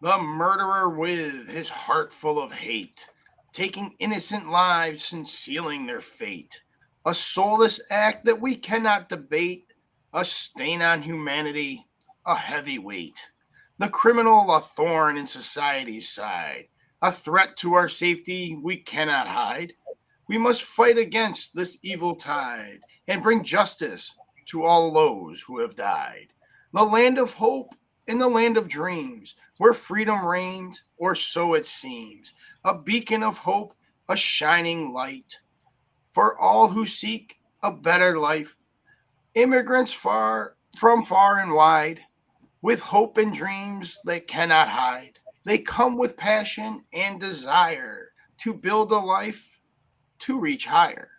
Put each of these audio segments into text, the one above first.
The murderer with his heart full of hate, taking innocent lives and sealing their fate. A soulless act that we cannot debate, a stain on humanity, a heavy weight. The criminal, a thorn in society's side, a threat to our safety we cannot hide. We must fight against this evil tide and bring justice to all those who have died. The land of hope in the land of dreams, where freedom reigned, or so it seems, a beacon of hope, a shining light for all who seek a better life. Immigrants far and wide, with hope and dreams they cannot hide. They come with passion and desire to build a life to reach higher.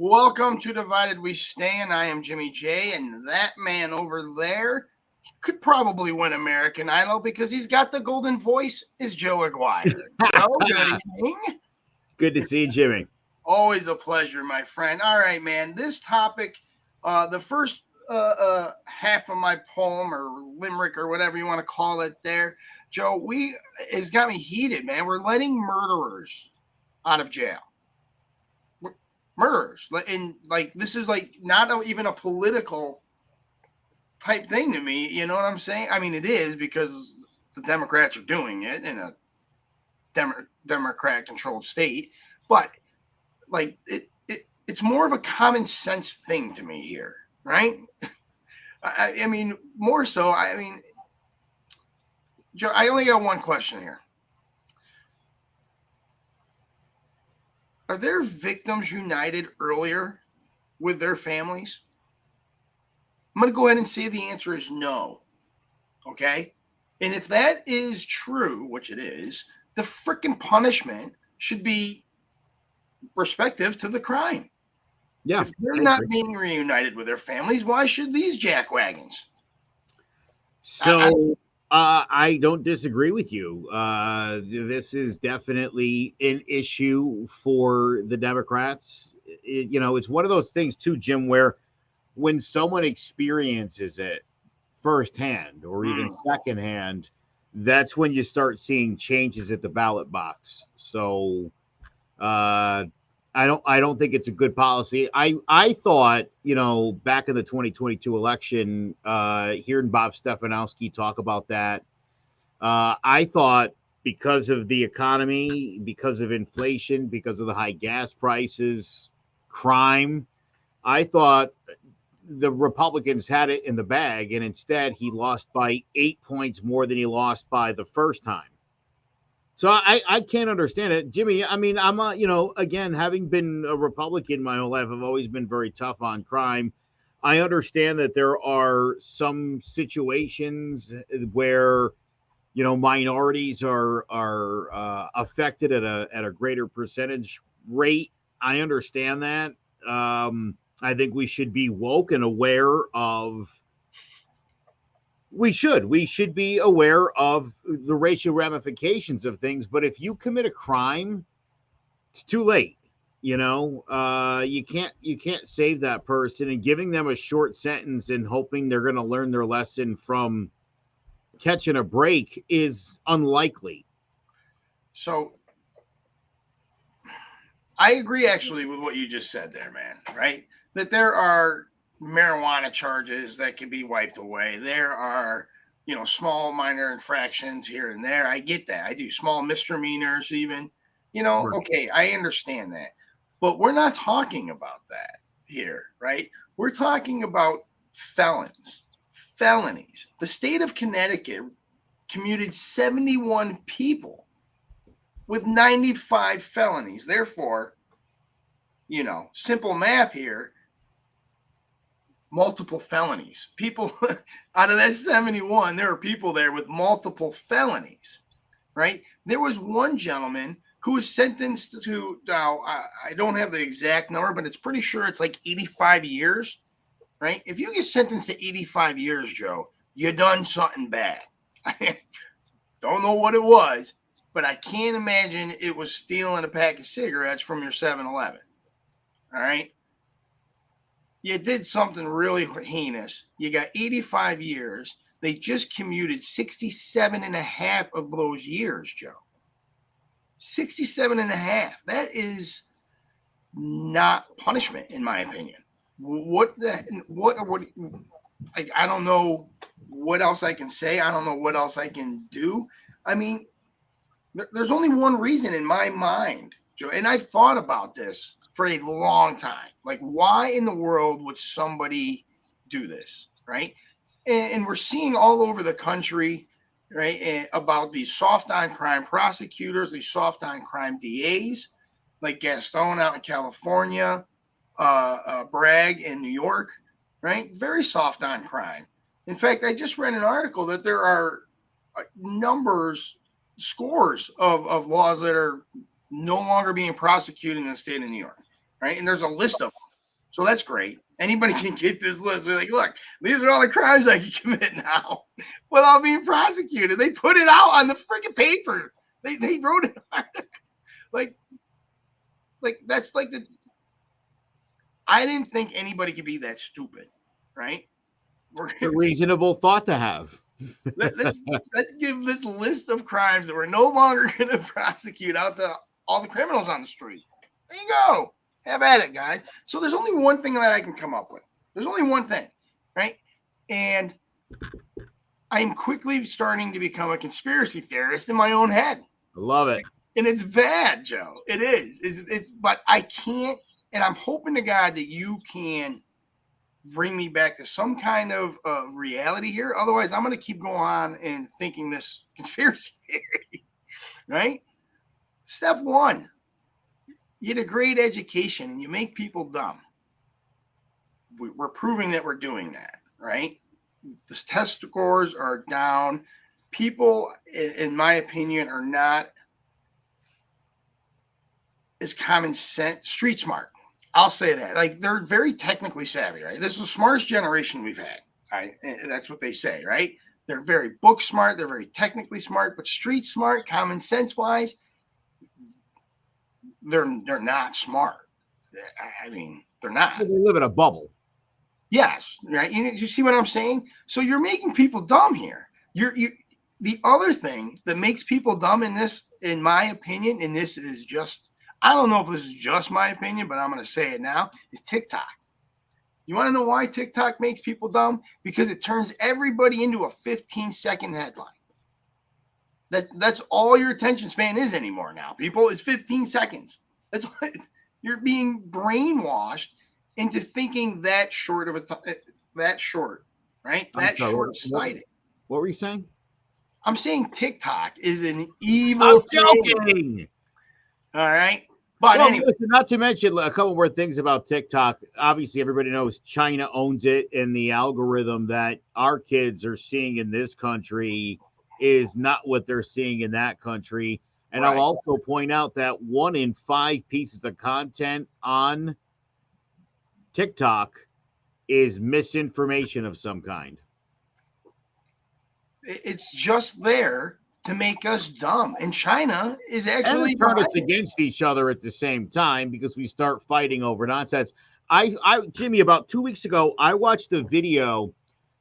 Welcome to Divided We Stand. I am Jimmy J, and that man over there could probably win American Idol because he's got the golden voice, is Joe Aguirre. Joe, good evening. Good to see you, Jimmy. Always a pleasure, my friend. All right, man. This topic, the first half of my poem or limerick or whatever you want to call it there, Joe, it's got me heated, man. We're letting murderers out of jail. Murderers, and like this is like not even a political type thing to me. You know what I'm saying? I mean, it is because the Democrats are doing it in a Democrat-controlled state, but like it's more of a common sense thing to me here, right? I mean, more so. I mean, Joe, I only got one question here. Are their victims united earlier with their families? I'm going to go ahead and say the answer is no. Okay? And if that is true, which it is, the freaking punishment should be respective to the crime. Yeah. If they're not being reunited with their families, why should these jackwagons? So I don't disagree with you. This is definitely an issue for the Democrats. It's one of those things too, Jim, where when someone experiences it firsthand or even secondhand, that's when you start seeing changes at the ballot box. So I don't think it's a good policy. I thought, back in the 2022 election, hearing Bob Stefanowski talk about that, I thought because of the economy, because of inflation, because of the high gas prices, crime, I thought the Republicans had it in the bag, and instead he lost by 8 points more than he lost by the first time. So I can't understand it, Jimmy. I mean, I'm again, having been a Republican my whole life, I've always been very tough on crime. I understand that there are some situations where minorities are affected at a greater percentage rate. I understand that. I think we should be woke and aware of. We should be aware of the racial ramifications of things. But if you commit a crime, it's too late. You can't save that person, and giving them a short sentence and hoping they're going to learn their lesson from catching a break is unlikely. So I agree actually with what you just said there, man, right? That there are marijuana charges that can be wiped away. There are, small minor infractions here and there. I get that. I do small misdemeanors even. Okay, I understand that. But we're not talking about that here, right? We're talking about felonies. The state of Connecticut commuted 71 people with 95 felonies. Therefore, simple math here, multiple felonies. People out of that 71, there are people there with multiple felonies, right? There was one gentleman who was sentenced to, now I don't have the exact number, but it's pretty sure it's like 85 years right? If you get sentenced to 85 years, Joe, you done something bad. I don't know what it was, but I can't imagine it was stealing a pack of cigarettes from your 7-Eleven. All right. You did something really heinous. You got 85 years. They just commuted 67 and a half of those years, Joe. 67 and a half. That is not punishment, in my opinion. What I don't know what else I can say. I don't know what else I can do. I mean, there's only one reason in my mind, Joe, and I've thought about this for a long time. Like, why in the world would somebody do this, right? And we're seeing all over the country, right, about these soft on crime prosecutors, these soft on crime DAs, like Gaston out in California, Bragg in New York, right? Very soft on crime. In fact, I just read an article that there are scores of laws that are no longer being prosecuted in the state of New York, right? And there's a list of them. So that's great. Anybody can get this list. They're like, look, these are all the crimes I can commit now without being prosecuted. They put it out on the freaking paper. They wrote an article. Like that's like I didn't think anybody could be that stupid, right? It's a reasonable thought to have. let's give this list of crimes that we're no longer going to prosecute out to all the criminals on the street. There you go. Have at it, guys. So there's only one thing that I can come up with. There's only one thing, right? And I'm quickly starting to become a conspiracy theorist in my own head. I love it. And it's bad, Joe. It is. It's but I can't, and I'm hoping to God that you can bring me back to some kind of reality here. Otherwise, I'm going to keep going on and thinking this conspiracy theory, right? Step one, you get a great education and you make people dumb. We're proving that we're doing that, right? The test scores are down. People, in my opinion, are not as common sense, street smart. I'll say that. Like, they're very technically savvy, right? This is the smartest generation we've had. Right? And that's what they say, right? They're very book smart. They're very technically smart, but street smart, common sense wise, they're not smart. I mean, they're not. They live in a bubble. Yes, right. You see what I'm saying? So you're making people dumb here. The other thing that makes people dumb in this, in my opinion, and this is just, I don't know if this is just my opinion, but I'm going to say it now, is TikTok. You want to know why TikTok makes people dumb? Because it turns everybody into a 15-second headline. That's all your attention span is anymore now. People, it's 15 seconds. That's what you're being brainwashed into thinking that short of that short, right? That short-sighted. What were you saying? I'm saying TikTok is an evil thing. All right. But well, anyway. Listen, not to mention a couple more things about TikTok. Obviously, everybody knows China owns it, and the algorithm that our kids are seeing in this country is not what they're seeing in that country. And right. I'll also point out that 1 in 5 pieces of content on TikTok is misinformation of some kind. It's just there to make us dumb. And China is actually turn us against each other at the same time because we start fighting over nonsense. Jimmy, about 2 weeks ago, I watched a video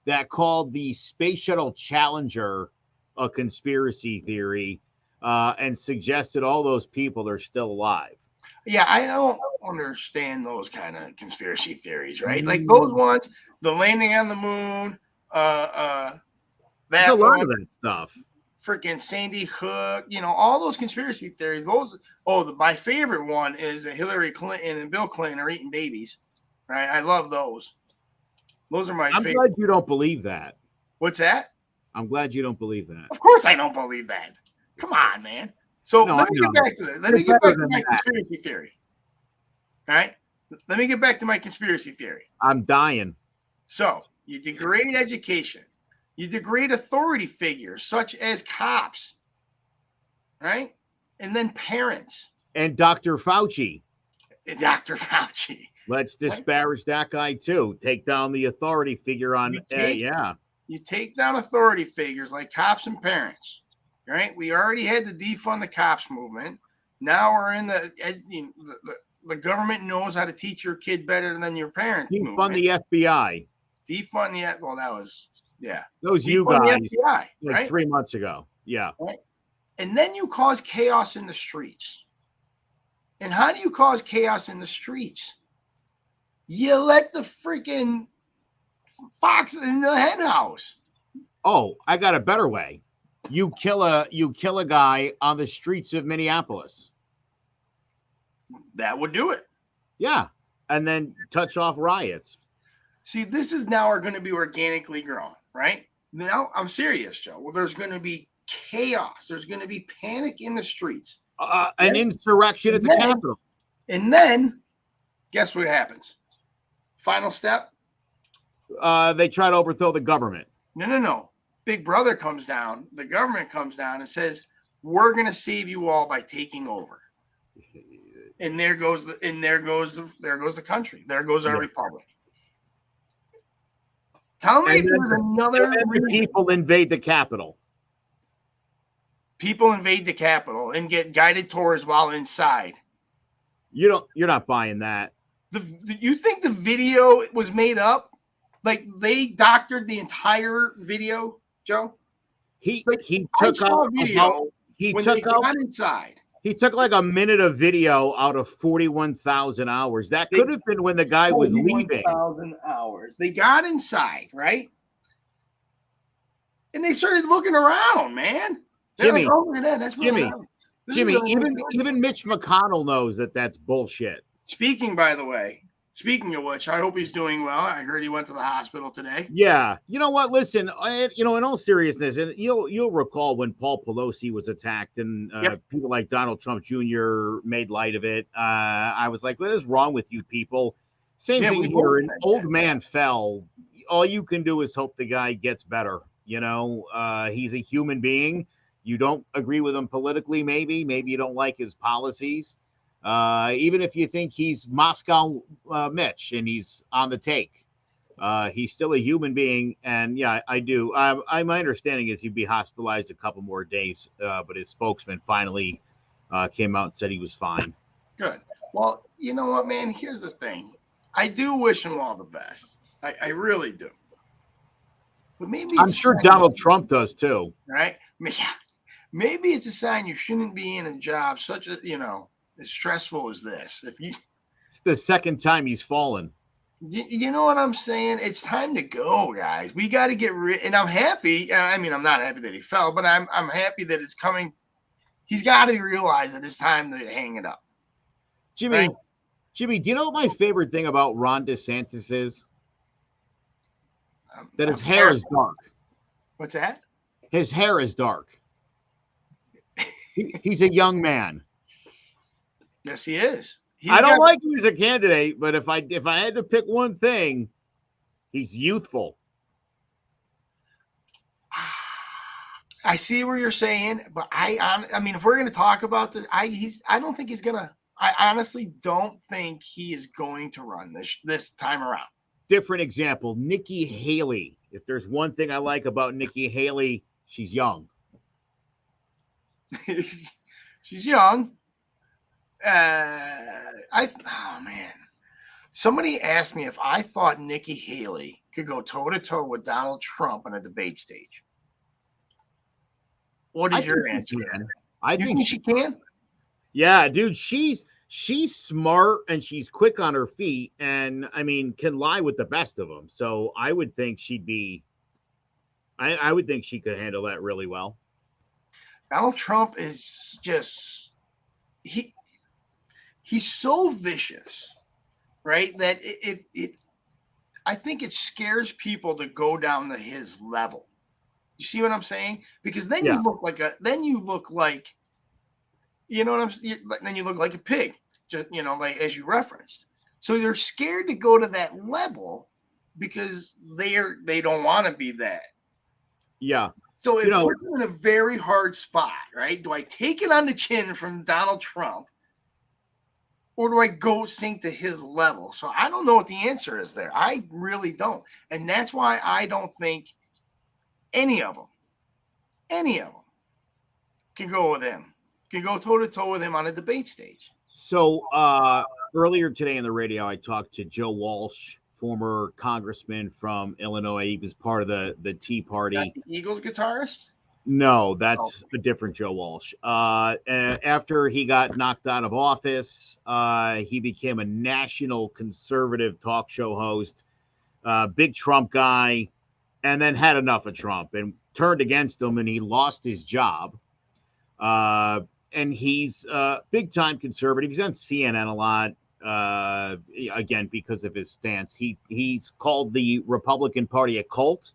that called the Space Shuttle Challenger a conspiracy theory and suggested all those people are still alive. Yeah, I don't understand those kind of conspiracy theories, right? Like those ones, the landing on the moon, There's a lot of that stuff. Freaking Sandy Hook, all those conspiracy theories. My favorite one is that Hillary Clinton and Bill Clinton are eating babies, right? I love those. Those are my favorite. I'm glad you don't believe that. What's that? I'm glad you don't believe that. Of course I don't believe that. Come on, man. So let me get back to that. Let me get back to my conspiracy theory. All right? Let me get back to my conspiracy theory. I'm dying. So you degrade education. You degrade authority figures such as cops, right? And then parents. And Dr. Fauci. Dr. Fauci. Let's Right? disparage that guy too. Take down the authority figure on. You take Yeah, you take down authority figures like cops and parents, right? We already had to defund the cops movement. Now we're in the government knows how to teach your kid better than your parent defund movement. the FBI. Defund the well, that was Those you defund the guys FBI, like right? 3 months ago. Yeah. Right? And then you cause chaos in the streets. And how do you cause chaos in the streets? You let the freaking fox in the hen house. Oh, I got a better way. You kill a guy on the streets of Minneapolis. That would do it. Yeah. And then touch off riots. See, this is now are going to be organically grown, right? Now, I'm serious, Joe. Well, there's going to be chaos. There's going to be panic in the streets. An insurrection at the Capitol. And then, guess what happens? Final step? They try to overthrow the government. No. Big Brother comes down. The government comes down and says, "We're going to save you all by taking over." And there goes the country. There goes our republic. Tell me there's another reason. People invade the Capitol. People invade the Capitol and get guided tours while inside. You're not buying that. You think the video was made up? Like they doctored the entire video, Joe? He I took saw out a video he when took they out got inside. he took like a minute of video out of 41,000 hours. That could have been when the guy was leaving. 41,000 hours. They got inside, right? And they started looking around, man. They're Jimmy, like, oh, look at that. That's really Jimmy, nice. This is Jimmy, really nice. even Mitch McConnell knows that that's bullshit. Speaking of which, I hope he's doing well. I heard he went to the hospital today. Yeah, you know what? Listen, in all seriousness, and you'll recall when Paul Pelosi was attacked, and people like Donald Trump Jr. made light of it. I was like, "What is wrong with you people?" Same thing here. An old man fell. All you can do is hope the guy gets better. He's a human being. You don't agree with him politically, maybe you don't like his policies. Even if you think he's Moscow Mitch and he's on the take, he's still a human being. And yeah, I do. My understanding is he'd be hospitalized a couple more days, but his spokesman finally came out and said he was fine. Good. Well, you know what, man? Here's the thing. I do wish him all the best. I really do. But maybe I'm sure Donald Trump does too. Right? Maybe it's a sign you shouldn't be in a job as stressful as this. It's the second time he's fallen. You know what I'm saying? It's time to go, guys. We got to get rid. And I'm happy. I mean, I'm not happy that he fell, but I'm happy that it's coming. He's got to realize that it's time to hang it up. Jimmy, right? Jimmy, do you know what my favorite thing about Ron DeSantis is? That his hair is dark. What's that? His hair is dark. He's a young man. Yes, he is. I don't like him as a candidate, but if I had to pick one thing, he's youthful. I see what you're saying, but I mean, if we're going to talk about this, I don't think he's gonna. I honestly don't think he is going to run this time around. Different example, Nikki Haley. If there's one thing I like about Nikki Haley, she's young. She's young. Oh man. Somebody asked me if I thought Nikki Haley could go toe to toe with Donald Trump on a debate stage. What is your answer? I think she can. Yeah, dude, she's smart and she's quick on her feet, and I mean can lie with the best of them. So I would think she'd be. I would think she could handle that really well. Donald Trump is just he's so vicious, right? That I think it scares people to go down to his level. You see what I'm saying? Because then you look like you know what I'm saying? Then you look like a pig, just, like as you referenced. So they're scared to go to that level because they don't want to be that. Yeah. So it puts them in a very hard spot, right? Do I take it on the chin from Donald Trump, or do I go sink to his level? So I don't know what the answer is there. I really don't. And that's why I don't think any of them can go with him, can go toe to toe with him on a debate stage. So earlier today on the radio, I talked to Joe Walsh, former congressman from Illinois. He was part of the Tea Party. Not the Eagles guitarist? No, that's a different Joe Walsh. After he got knocked out of office, he became a national conservative talk show host, big Trump guy, and then had enough of Trump and turned against him, and he lost his job. And he's big time conservative. He's on CNN a lot, again, because of his stance. He's called the Republican Party a cult.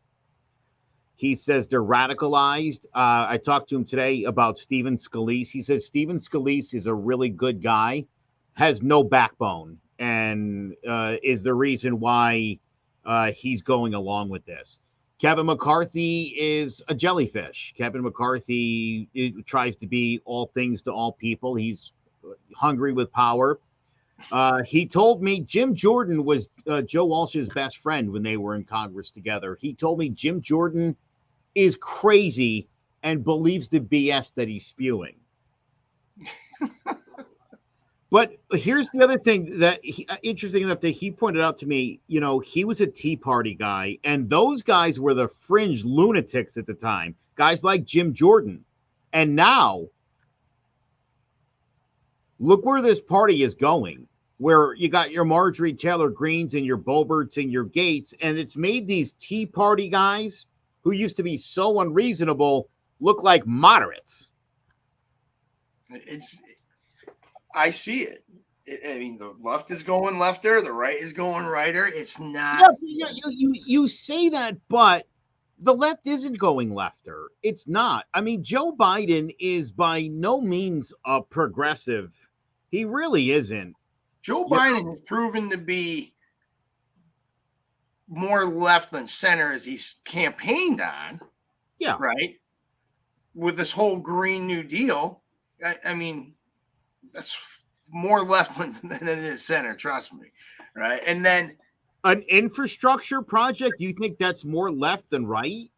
He says they're radicalized. I talked to him today about Stephen Scalise. He said Stephen Scalise is a really good guy, has no backbone, and is the reason why he's going along with this. Kevin McCarthy is a jellyfish. Kevin McCarthy tries to be all things to all people. He's hungry with power. He told me Jim Jordan was Joe Walsh's best friend when they were in Congress together. He told me Jim Jordan is crazy and believes the BS that he's spewing. But here's the other thing that interesting enough that he pointed out to me. You know, he was a Tea Party guy, and those guys were the fringe lunatics at the time, guys like Jim Jordan. And now, look where this party is going, where you got your Marjorie Taylor Greenes and your Boeberts and your Gates, and it's made these Tea Party guys who used to be so unreasonable look like moderates. I see it. I mean, the left is going lefter, the right is going righter. It's not. Yeah, you say that, but the left isn't going lefter. It's not. I mean, Joe Biden is by no means a progressive. He really isn't. Joe Biden has proven to be more left than center as he's campaigned on. Yeah. Right. With this whole Green New Deal. I mean, that's more left than it is center, trust me. Right. And then an infrastructure project, you think that's more left than right?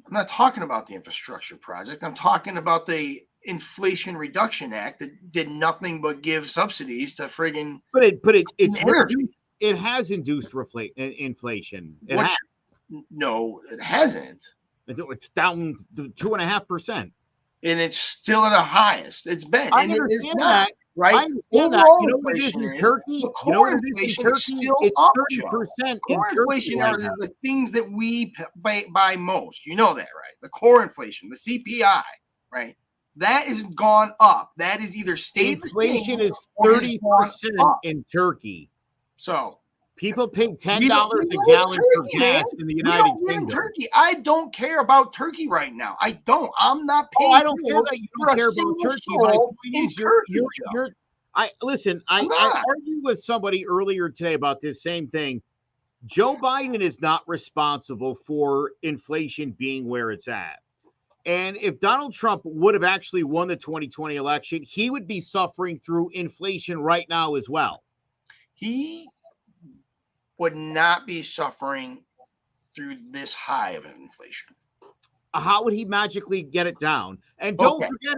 I'm not talking about the infrastructure project. I'm talking about the Inflation Reduction Act that did nothing but give subsidies to friggin' it has induced inflation. No, it hasn't. It's down to 2.5%. And it's still at the highest it's been. I and understand it is not, that. right? I understand that. You know what it is in Turkey? You know what it is in Turkey? Still it's up, 30%. Core inflation are the things that we buy most. You know that, right? The core inflation, the CPI, right? That has gone up. That is either stayed inflation is 30% in Turkey. So people pay $10 a gallon for gas in the United Kingdom. Turkey. I don't care about Turkey right now. I don't. I'm not paying. I don't care that you don't care about Turkey. My point is, I argued with somebody earlier today about this same thing. Joe Biden is not responsible for inflation being where it's at. And if Donald Trump would have actually won the 2020 election, he would be suffering through inflation right now as well. He would not be suffering through this high of inflation. How would he magically get it down? And don't forget,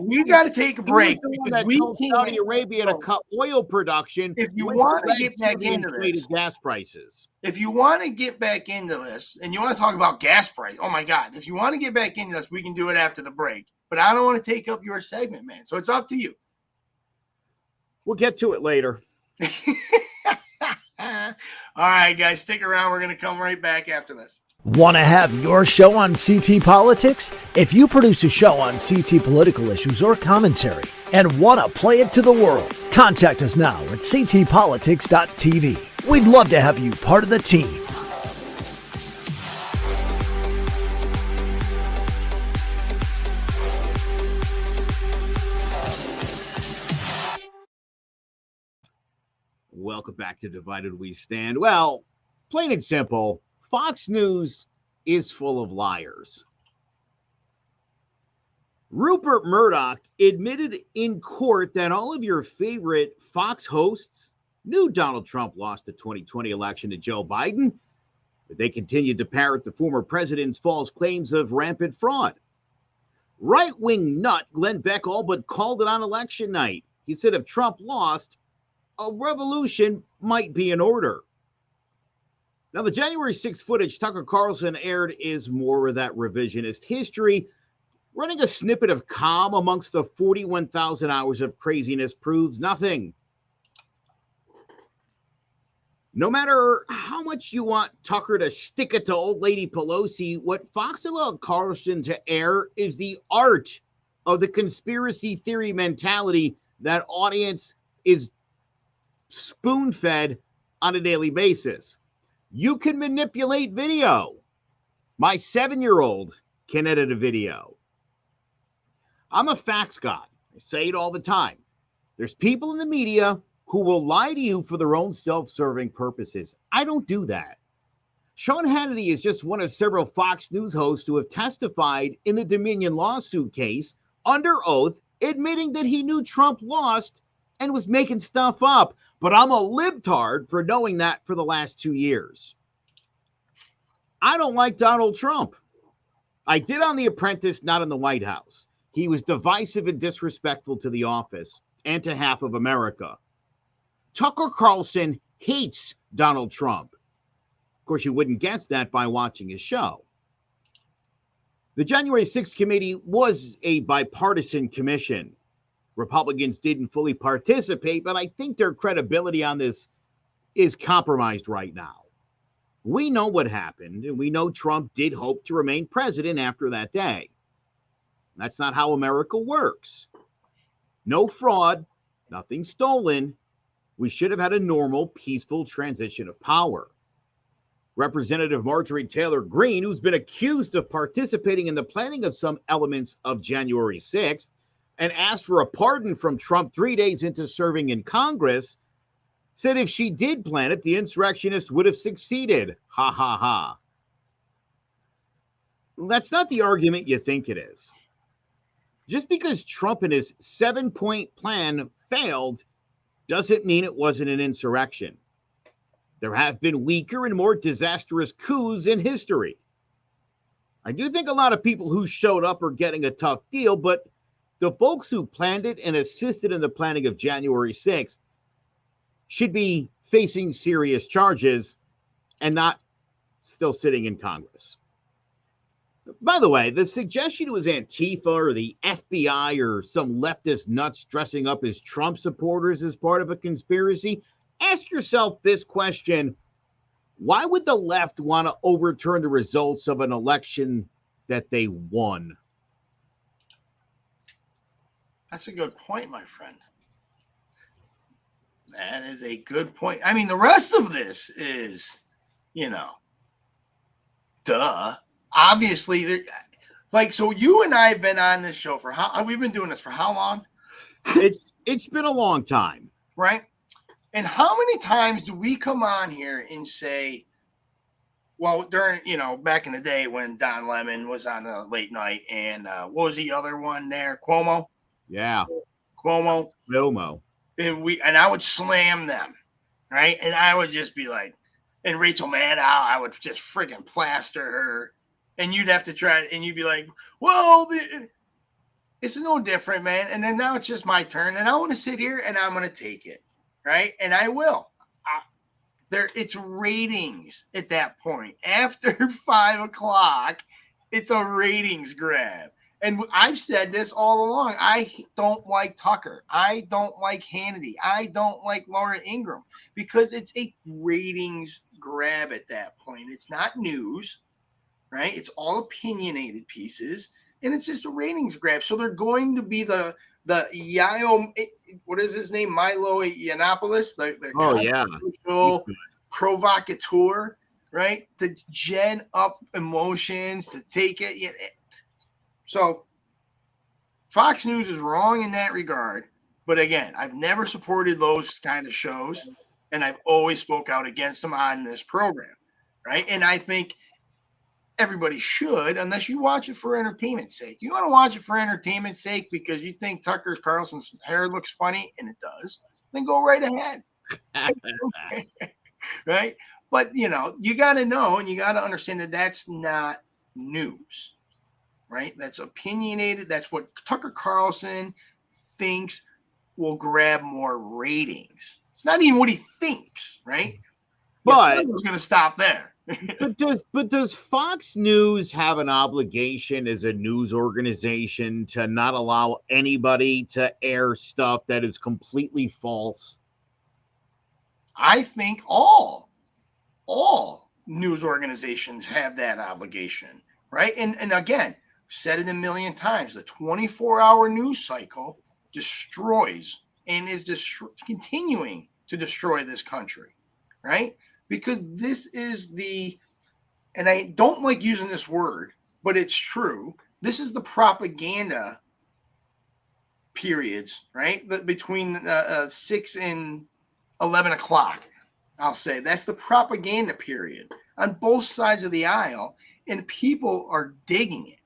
we got to take a break because we told Saudi Arabia to cut oil production. If you want to get back into this, gas prices. If you want to get back into this, and you want to talk about gas price, oh my God! If you want to get back into this, we can do it after the break. But I don't want to take up your segment, man. So it's up to you. We'll get to it later. All right, guys, stick around. We're going to come right back after this. Want to have your show on CT Politics? If you produce a show on CT political issues or commentary and want to play it to the world, contact us now at ctpolitics.tv. We'd love to have you part of the team. Welcome back to Divided We Stand. Well, plain and simple, Fox News is full of liars. Rupert Murdoch admitted in court that all of your favorite Fox hosts knew Donald Trump lost the 2020 election to Joe Biden, but they continued to parrot the former president's false claims of rampant fraud. Right-wing nut Glenn Beck all but called it on election night. He said if Trump lost, a revolution might be in order. Now, the January 6th footage Tucker Carlson aired is more of that revisionist history. Running a snippet of calm amongst the 41,000 hours of craziness proves nothing. No matter how much you want Tucker to stick it to old lady Pelosi, what Fox allowed Carlson to air is the art of the conspiracy theory mentality that audience is spoon-fed on a daily basis. You can manipulate video. My 7-year-old can edit a video. I'm a facts guy. I say it all the time. There's people in the media who will lie to you for their own self-serving purposes. I don't do that. Sean Hannity is just one of several Fox News hosts who have testified in the Dominion lawsuit case under oath, admitting that he knew Trump lost and was making stuff up. But I'm a libtard for knowing that for the last 2 years. I don't like Donald Trump. I did on The Apprentice, not in the White House. He was divisive and disrespectful to the office and to half of America. Tucker Carlson hates Donald Trump. Of course, you wouldn't guess that by watching his show. The January 6th committee was a bipartisan commission. Republicans didn't fully participate, but I think their credibility on this is compromised right now. We know what happened, and we know Trump did hope to remain president after that day. That's not how America works. No fraud, nothing stolen. We should have had a normal, peaceful transition of power. Representative Marjorie Taylor Greene, who's been accused of participating in the planning of some elements of January 6th and asked for a pardon from Trump 3 days into serving in Congress, said if she did plan it, the insurrectionists would have succeeded. Ha, ha, ha. That's not the argument you think it is. Just because Trump and his 7-point plan failed doesn't mean it wasn't an insurrection. There have been weaker and more disastrous coups in history. I do think a lot of people who showed up are getting a tough deal, but the folks who planned it and assisted in the planning of January 6th should be facing serious charges and not still sitting in Congress. By the way, the suggestion it was Antifa or the FBI or some leftist nuts dressing up as Trump supporters as part of a conspiracy, ask yourself this question: why would the left want to overturn the results of an election that they won? That's a good point, my friend. That is a good point. I mean, the rest of this is, duh. Obviously, so you and I have been on this show for we've been doing this for how long? It's been a long time. Right? And how many times do we come on here and say, well, during, back in the day when Don Lemon was on the late night and what was the other one there? Cuomo? Yeah. Cuomo. And I would slam them, right? And I would just be like, and Rachel Maddow, I would just friggin' plaster her. And you'd have to try it, and you'd be like, well, it's no different, man. And then now it's just my turn, and I want to sit here, and I'm going to take it, right? And I will. It's ratings at that point. After 5 o'clock, it's a ratings grab. And I've said this all along. I don't like Tucker. I don't like Hannity. I don't like Laura Ingraham because it's a ratings grab at that point. It's not news. Right? It's all opinionated pieces, and it's just a ratings grab. So they're going to be the what is his name? Milo Yiannopoulos, the provocateur, right? To gen up emotions, to take it. So Fox News is wrong in that regard. But again, I've never supported those kind of shows, and I've always spoke out against them on this program, right? And I think everybody should, unless you watch it for entertainment's sake. You want to watch it for entertainment's sake because you think Tucker Carlson's hair looks funny, and it does, then go right ahead. Right? But, you got to know and you got to understand that that's not news, right? That's opinionated. That's what Tucker Carlson thinks will grab more ratings. It's not even what he thinks, right? But it's going to stop there. but does Fox News have an obligation as a news organization to not allow anybody to air stuff that is completely false? I think all news organizations have that obligation, right? And again, said it a million times, the 24-hour news cycle destroys and is continuing to destroy this country, right? Because this is and I don't like using this word, but it's true. This is the propaganda periods, right? Between 6 and 11 o'clock, I'll say. That's the propaganda period on both sides of the aisle, and people are digging it.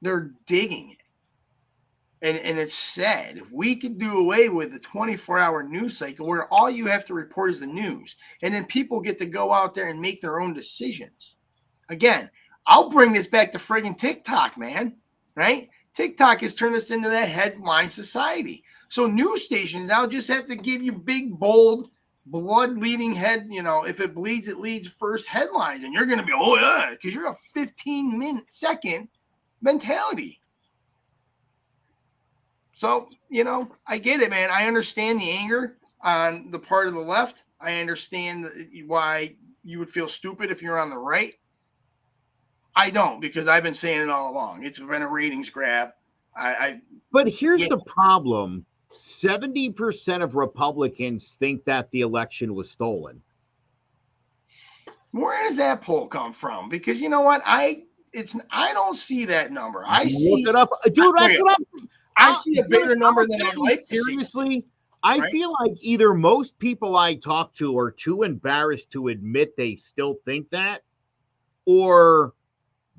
They're digging it. And it's sad. If we could do away with the 24-hour news cycle where all you have to report is the news, and then people get to go out there and make their own decisions. Again, I'll bring this back to friggin' TikTok, man, right? TikTok has turned us into that headline society. So news stations now just have to give you big, bold, blood-leading head, if it bleeds, it leads first headlines. And you're going to be, oh, yeah, because you're a 15-second mentality. So, I get it, man. I understand the anger on the part of the left. I understand why you would feel stupid if you're on the right. I don't, because I've been saying it all along. It's been a ratings grab. But here's the problem. 70% of Republicans think that the election was stolen. Where does that poll come from? Because you know what? I don't see that number. I see it up. Dude, I see a bigger number than I'd like to see. Seriously, I feel like either most people I talk to are too embarrassed to admit they still think that, or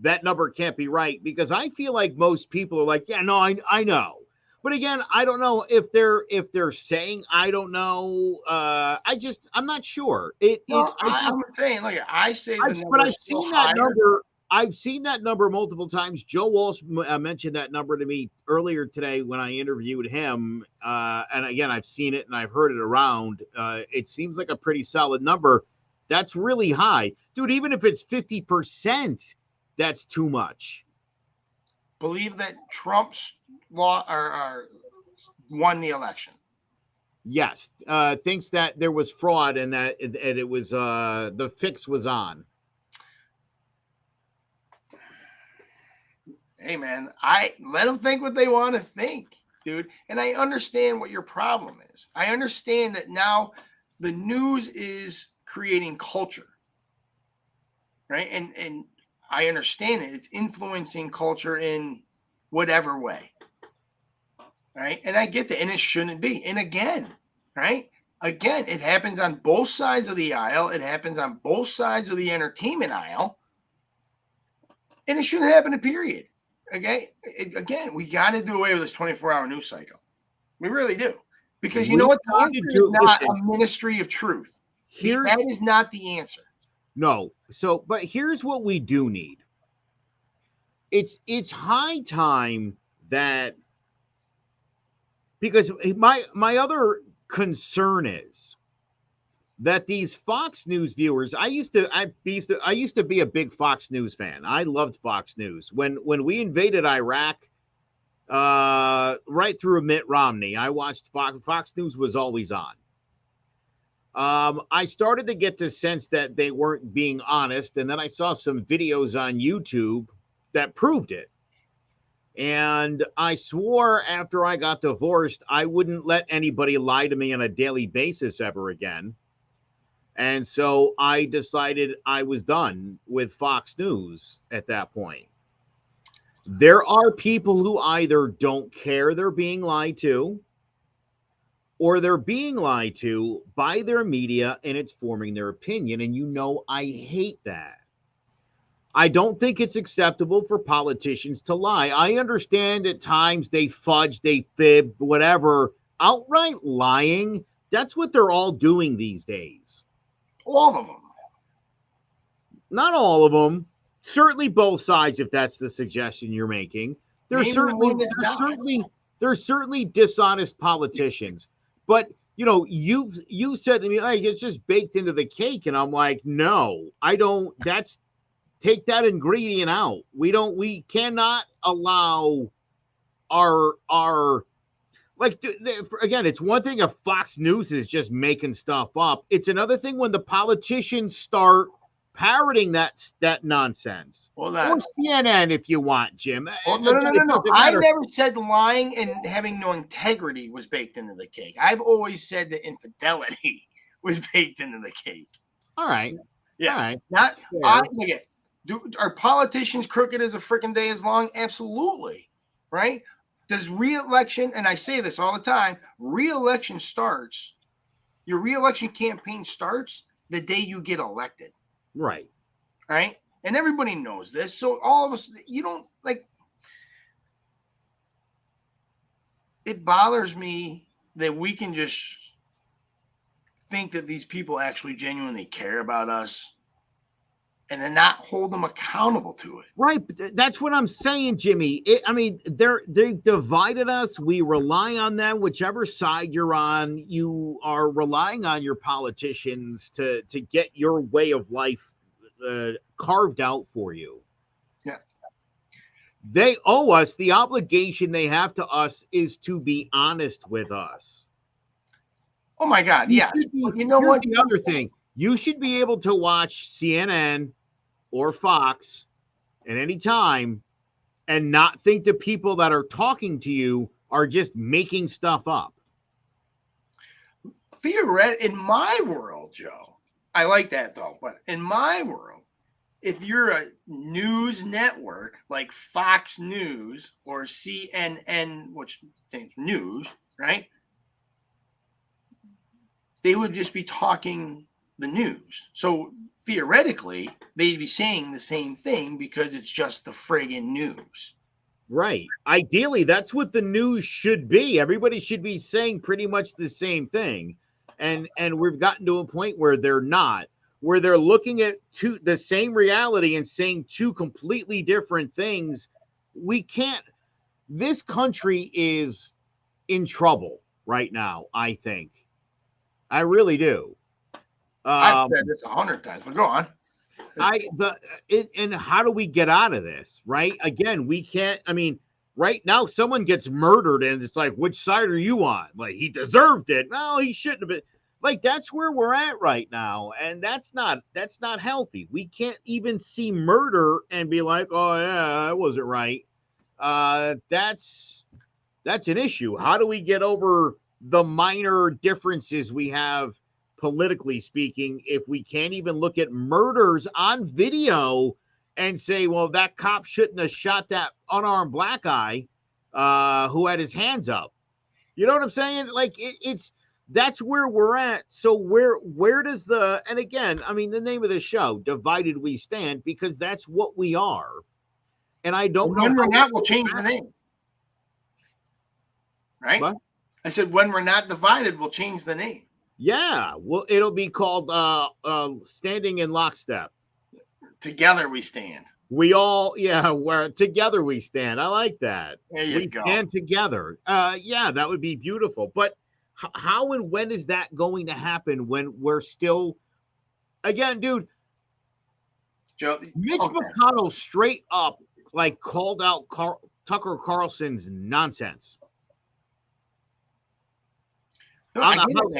that number can't be right, because I feel like most people are like, yeah, no, I know. But again, I don't know if they're saying I don't know. I'm not sure. I'm saying, look, I say the number. But I've seen that number. I've seen that number multiple times. Joe Walsh mentioned that number to me earlier today when I interviewed him. And again, I've seen it and I've heard it around. It seems like a pretty solid number. That's really high. Dude, even if it's 50%, that's too much. Believe that Trump's won the election. Yes. Thinks that there was fraud and that it was the fix was on. Hey, man, I let them think what they want to think, dude. And I understand what your problem is. I understand that now the news is creating culture, right? And I understand it. It's influencing culture in whatever way, right? And I get that. And it shouldn't be. And again, right? Again, it happens on both sides of the aisle. It happens on both sides of the entertainment aisle. And it shouldn't happen, period. Okay, again, we got to do away with this 24-hour news cycle. We really do. Because you know what? The answer is not a ministry of truth. That is not the answer. No. So, but here's what we do need. It's high time that, because my other concern is that these Fox News viewers, I used to be a big Fox News fan. I loved Fox News. When we invaded Iraq, right through Mitt Romney, I watched Fox News was always on. I started to get the sense that they weren't being honest, and then I saw some videos on YouTube that proved it. And I swore after I got divorced, I wouldn't let anybody lie to me on a daily basis ever again. And so I decided I was done with Fox News at that point. There are people who either don't care they're being lied to, or they're being lied to by their media and it's forming their opinion. And I hate that. I don't think it's acceptable for politicians to lie. I understand at times they fudge, they fib, whatever. Outright lying, that's what they're all doing these days. All of them. Not all of them. Certainly both sides, if that's the suggestion you're making. There's certainly dishonest politicians. But you said to me, like, it's just baked into the cake, and I'm like, no, I don't. Take that ingredient out. We cannot allow our like, again, it's one thing if Fox News is just making stuff up. It's another thing when the politicians start parroting that nonsense. Or CNN, if you want, Jim. Well, no. I never said lying and having no integrity was baked into the cake. I've always said that infidelity was baked into the cake. All right. Yeah. All right. Are politicians crooked as a freaking day is long? Absolutely. Right? Does re-election, and I say this all the time, re-election starts, your re-election campaign starts the day you get elected. Right. Right? And everybody knows this. So all of us, you don't, like, it bothers me that we can just think that these people actually genuinely care about us and then not hold them accountable to it. Right. But that's what I'm saying, Jimmy. They've divided us. We rely on them. Whichever side you're on, you are relying on your politicians to get your way of life carved out for you. Yeah. They owe us. The obligation they have to us is to be honest with us. Oh, my God. Yeah. You know what? The other thing. You should be able to watch CNN or Fox at any time and not think the people that are talking to you are just making stuff up. In my world, Joe, I like that though, but in my world, if you're a news network like Fox News or CNN, which stands news, right? They would just be talking the news. So theoretically, they'd be saying the same thing because it's just the friggin' news. Right. Ideally, that's what the news should be. Everybody should be saying pretty much the same thing. And we've gotten to a point where they're not, where they're looking at the same reality and saying two completely different things. We can't. This country is in trouble right now, I think. I really do. I've said this 100 times, but go on. And how do we get out of this? Right? Again, we can't. I mean, right now, someone gets murdered, and it's like, which side are you on? Like, he deserved it. No, he shouldn't have been. Like, that's where we're at right now, and that's not healthy. We can't even see murder and be like, oh yeah, that wasn't right. That's an issue. How do we get over the minor differences we have? Politically speaking, if we can't even look at murders on video and say, well, that cop shouldn't have shot that unarmed black guy who had his hands up. You know what I'm saying? Like, that's where we're at. So where does and again, I mean, the name of the show, Divided We Stand, because that's what we are. And I don't know. When we're not, we'll change the name. Right? What? I said, when we're not divided, we'll change the name. Yeah, well, it'll be called Standing in Lockstep. Together we stand. Where together we stand. I like that. There you go. Stand together. Yeah, that would be beautiful. But how and when is that going to happen when we're still, again, dude, Joe, Mitch McConnell straight up like called out Tucker Carlson's nonsense. No, I told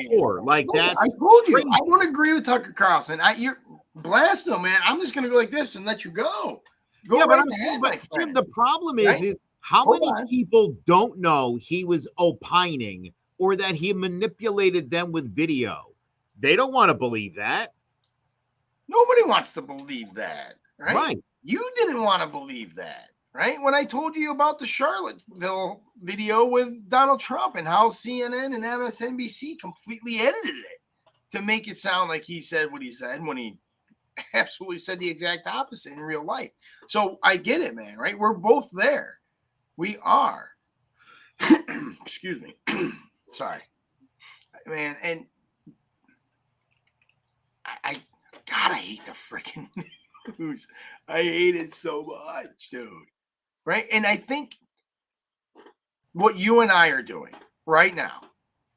you, I don't agree with Tucker Carlson. You're blast him, man. I'm just going to go like this and let you go. Jim, the problem is how many people don't know he was opining or that he manipulated them with video? They don't want to believe that. Nobody wants to believe that, right? Right. You didn't want to believe that. Right? When I told you about the Charlottesville video with Donald Trump and how CNN and MSNBC completely edited it to make it sound like he said what he said when he absolutely said the exact opposite in real life. So I get it, man, right? We're both there. We are. Excuse me. Sorry, man. And I God, I hate the freaking news. I hate it so much, dude. Right. And I think what you and I are doing right now,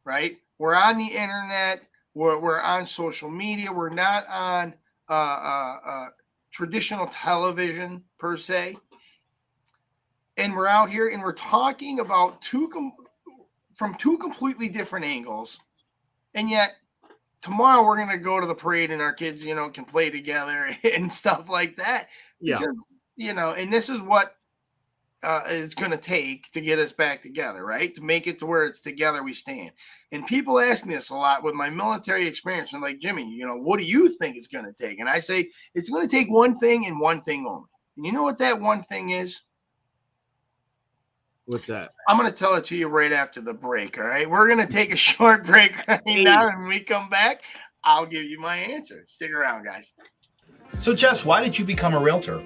right? We're on the internet, we're on social media, we're not on traditional television per se. And we're out here and we're talking about from two completely different angles. And yet tomorrow we're going to go to the parade and our kids, can play together and stuff like that. Yeah. Because, and this is what it's going to take to get us back together, right? To make it to where it's together we stand. And people ask me this a lot with my military experience. I'm like, Jimmy, what do you think it's going to take? And I say, it's going to take one thing and one thing only. And you know what that one thing is? What's that? I'm going to tell it to you right after the break, all right? We're going to take a short break right now, and when we come back, I'll give you my answer. Stick around, guys. So, Jess, why did you become a realtor?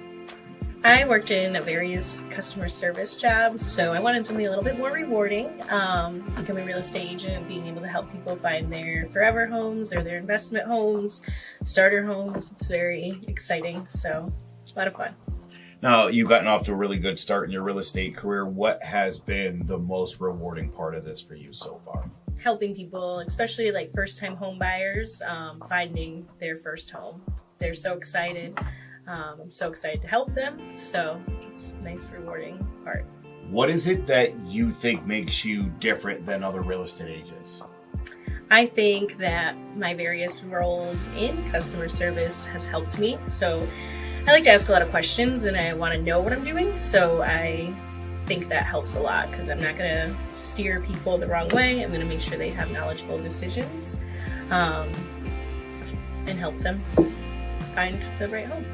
I worked in various customer service jobs, so I wanted something a little bit more rewarding. Becoming a real estate agent, being able to help people find their forever homes or their investment homes, starter homes. It's very exciting, so a lot of fun. Now, you've gotten off to a really good start in your real estate career. What has been the most rewarding part of this for you so far? Helping people, especially like first-time home buyers, finding their first home. They're so excited. I'm so excited to help them. So it's a nice, rewarding part. What is it that you think makes you different than other real estate agents? I think that my various roles in customer service has helped me. So I like to ask a lot of questions and I want to know what I'm doing. So I think that helps a lot because I'm not going to steer people the wrong way. I'm going to make sure they have knowledgeable decisions and help them find the right home.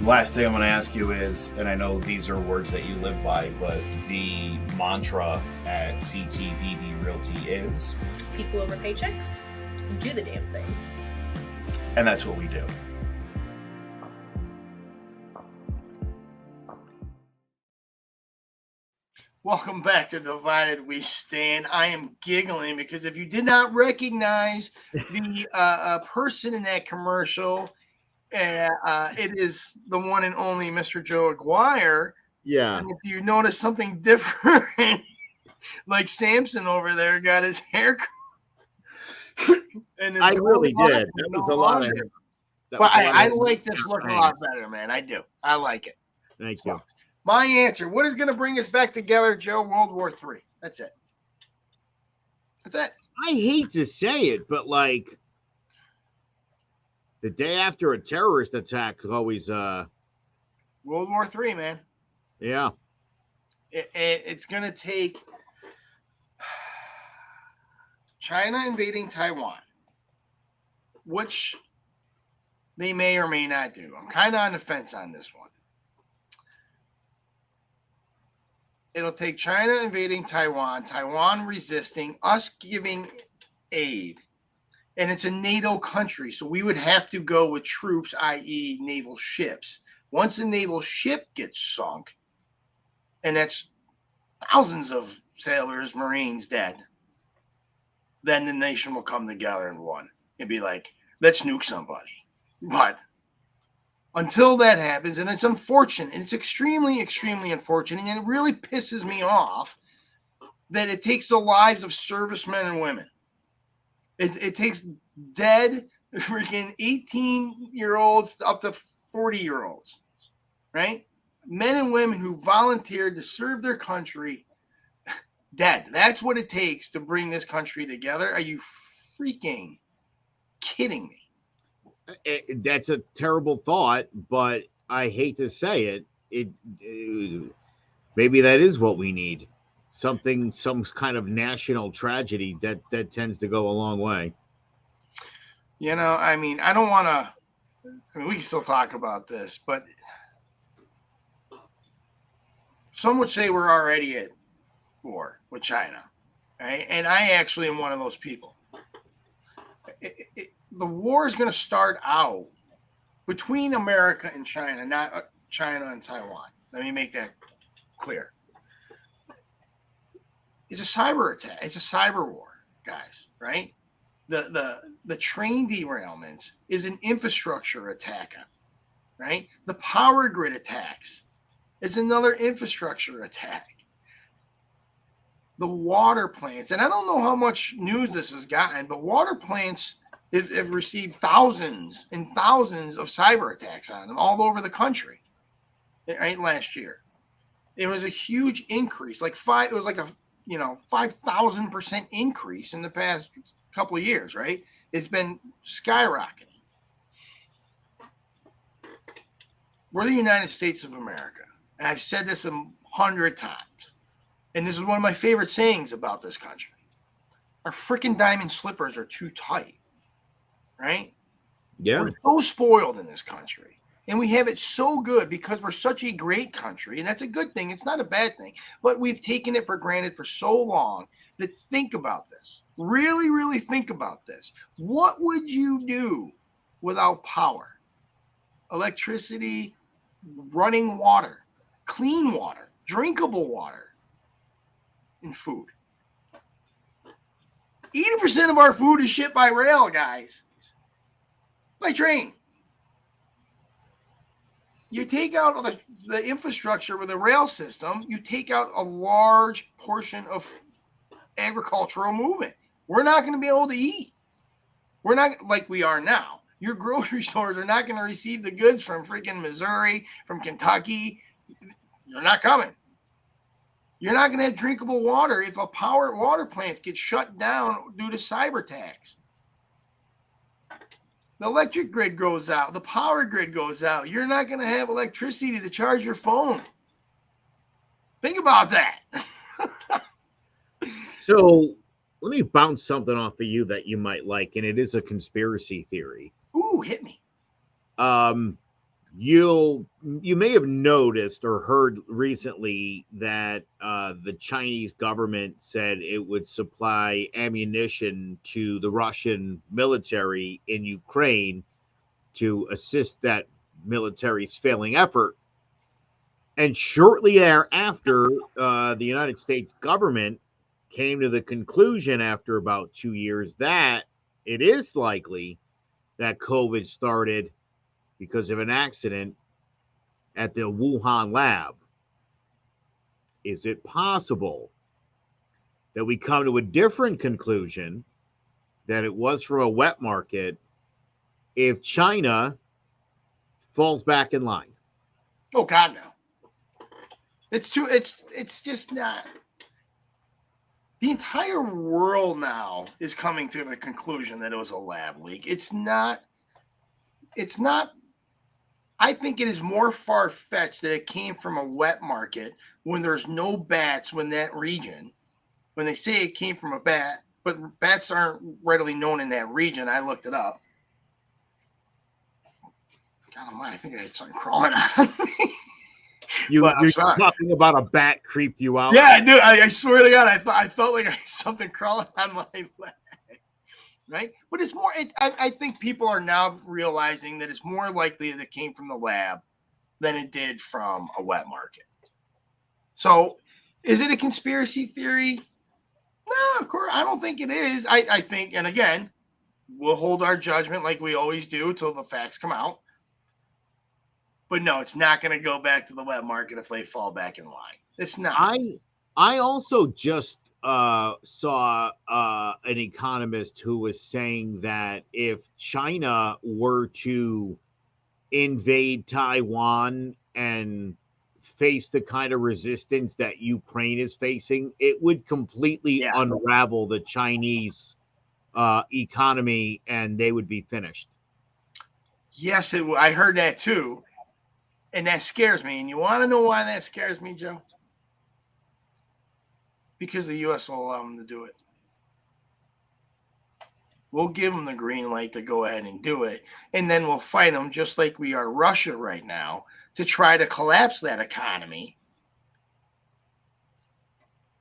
Last thing I'm going to ask you is, and I know these are words that you live by, but the mantra at CTBB Realty is? People over paychecks, you do the damn thing. And that's what we do. Welcome back to Divided We Stand. I am giggling because if you did not recognize the person in that commercial, it is the one and only Mr. Joe Aguirre. Yeah. And if you notice something different, like Samson over there got his hair and I really did. That was a lot of hair. But I like this look a lot better, man. I do. I like it. Thank you. My answer. What is going to bring us back together, Joe? World War III. That's it. That's it. I hate to say it, but like the day after a terrorist attack always World War III, man. Yeah. It's going to take China invading Taiwan, which they may or may not do. I'm kind of on the fence on this one. It'll take China invading Taiwan, Taiwan resisting, us giving aid. And it's a NATO country, so we would have to go with troops, i.e. naval ships. Once a naval ship gets sunk, and that's thousands of sailors, Marines dead, then the nation will come together in one and be like, let's nuke somebody. But until that happens, and it's unfortunate, and it's extremely, extremely unfortunate, and it really pisses me off that it takes the lives of servicemen and women. It takes dead freaking 18-year-olds up to 40-year-olds, right? Men and women who volunteered to serve their country, dead. That's what it takes to bring this country together. Are you freaking kidding me? That's a terrible thought, but I hate to say it. Maybe that is what we need. Some kind of national tragedy that tends to go a long way. I mean, I don't want to. I mean, we can still talk about this, but some would say we're already at war with China, right? And I actually am one of those people. The war is going to start out between America and China, not China and Taiwan. Let me make that clear. It's a cyber attack. It's a cyber war, guys, right? The train derailments is an infrastructure attack, right? The power grid attacks is another infrastructure attack. The water plants, and I don't know how much news this has gotten, but water plants have received thousands and thousands of cyber attacks on them all over the country, right? Last year, it was a huge increase, it was like a 5,000% increase in the past couple of years, right? It's been skyrocketing. We're the United States of America, and I've said this 100 times. And this is one of my favorite sayings about this country. Our freaking diamond slippers are too tight, right? Yeah. We're so spoiled in this country. And we have it so good because we're such a great country. And that's a good thing. It's not a bad thing. But we've taken it for granted for so long that think about this. Really, really think about this. What would you do without power? Electricity, running water, clean water, drinkable water. In food. 80% of our food is shipped by rail, guys. By train. You take out the infrastructure with the rail system, you take out a large portion of agricultural movement. We're not going to be able to eat. We're not like we are now. Your grocery stores are not going to receive the goods from freaking Missouri, from Kentucky. They're not coming. You're not going to have drinkable water if a power water plants get shut down due to cyber attacks. The electric grid goes out. The power grid goes out. You're not going to have electricity to charge your phone. Think about that. So let me bounce something off of you that you might like, and it is a conspiracy theory. Ooh, hit me. You may have noticed or heard recently that the Chinese government said it would supply ammunition to the Russian military in Ukraine to assist that military's failing effort. And shortly thereafter, the United States government came to the conclusion after about 2 years that it is likely that COVID started because of an accident at the Wuhan lab. Is it possible that we come to a different conclusion that it was from a wet market if China falls back in line? Oh God, no. It's just not. The entire world now is coming to the conclusion that it was a lab leak. It's not. I think it is more far-fetched that it came from a wet market when there's no bats in that region. When they say it came from a bat, but bats aren't readily known in that region. I looked it up. God almighty, I think I had something crawling on me. You're talking about a bat creeped you out? Yeah, I do. I swear to God, I felt like I had something crawling on my leg. Right? But it's more, I think people are now realizing that it's more likely that it came from the lab than it did from a wet market. So is it a conspiracy theory? No, of course, I don't think it is. I think, and again, we'll hold our judgment like we always do until the facts come out. But no, it's not going to go back to the wet market if they fall back in line. It's not. I also just saw an economist who was saying that if China were to invade Taiwan and face the kind of resistance that Ukraine is facing, it would completely unravel the Chinese economy and they would be finished. Yes, I heard that too. And that scares me. And you want to know why that scares me, Joe? Because the U.S. will allow them to do it. We'll give them the green light to go ahead and do it. And then we'll fight them just like we are Russia right now to try to collapse that economy.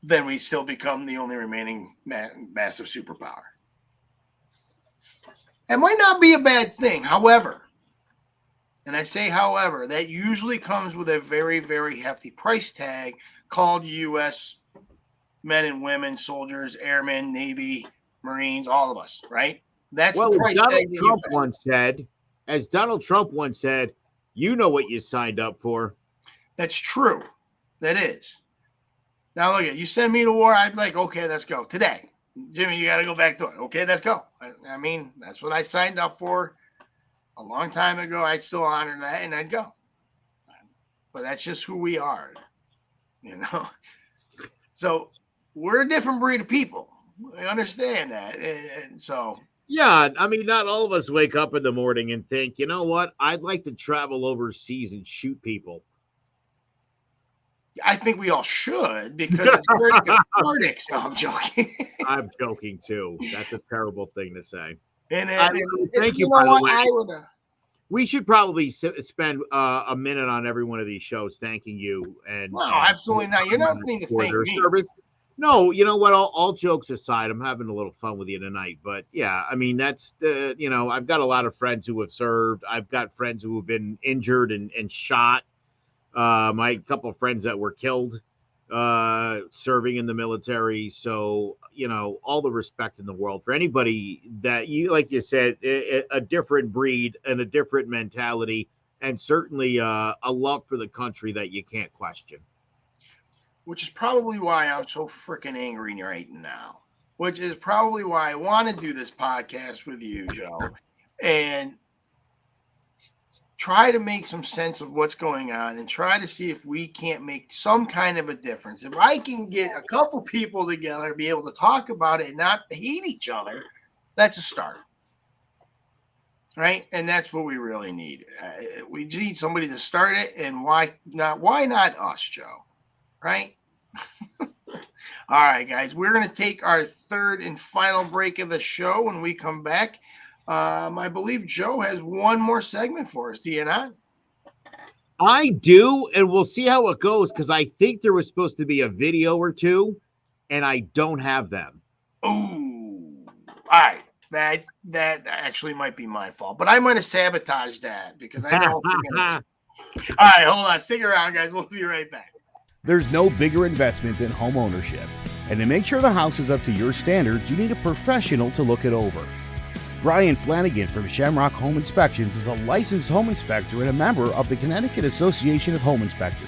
Then we still become the only remaining massive superpower. It might not be a bad thing. However, and I say however, that usually comes with a very, very hefty price tag called U.S. men and women, soldiers, airmen, Navy, Marines, all of us, right? That's Well, the as price Donald tag that you Trump pay. once said, you know what you signed up for. That's true. That is. Now look at you. Send me to war. I'd be like, okay, let's go today. Jimmy, you got to go back to it. Okay, let's go. I mean, that's what I signed up for a long time ago. I'd still honor that, and I'd go. But that's just who we are, you know. So we're a different breed of people. I understand that, and so Yeah, I mean, not all of us wake up in the morning and think, you know what? I'd like to travel overseas and shoot people. I think we all should because it's very cathartic. So I'm joking. I'm joking too. That's a terrible thing to say. And thank you, know by the what? way. I would. We should probably spend a minute on every one of these shows thanking you. And No, absolutely not. You're not going to for thank their me. service. No, you know what? All jokes aside, I'm having a little fun with you tonight. But yeah, I mean, that's I've got a lot of friends who have served. I've got friends who have been injured and shot. My couple of friends that were killed serving in the military. So, all the respect in the world for anybody that like you said, a different breed and a different mentality, and certainly a love for the country that you can't question. Which is probably why I'm so freaking angry right now. Which is probably why I want to do this podcast with you, Joe, and try to make some sense of what's going on and try to see if we can't make some kind of a difference. If I can get a couple people together, be able to talk about it and not hate each other, that's a start. Right? And that's what we really need. We need somebody to start it, and why not us, Joe? Right? All right, guys, we're going to take our third and final break of the show. When we come back, I believe Joe has one more segment for us. Do you not? I do, and we'll see how it goes, because I think there was supposed to be a video or two, and I don't have them. Ooh. All right. That actually might be my fault, but I might have sabotaged that because I know. All right, hold on. Stick around, guys. We'll be right back. There's no bigger investment than home ownership. And to make sure the house is up to your standards, you need a professional to look it over. Brian Flanagan from Shamrock Home Inspections is a licensed home inspector and a member of the Connecticut Association of Home Inspectors.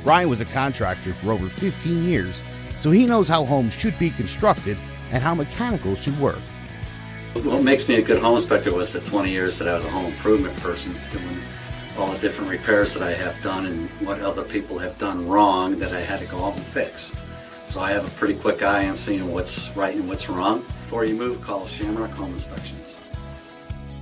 Brian was a contractor for over 15 years, so he knows how homes should be constructed and how mechanicals should work. What makes me a good home inspector was the 20 years that I was a home improvement person, doing all the different repairs that I have done and what other people have done wrong that I had to go out and fix. So I have a pretty quick eye on seeing what's right and what's wrong. Before you move, call Shamrock Home Inspections.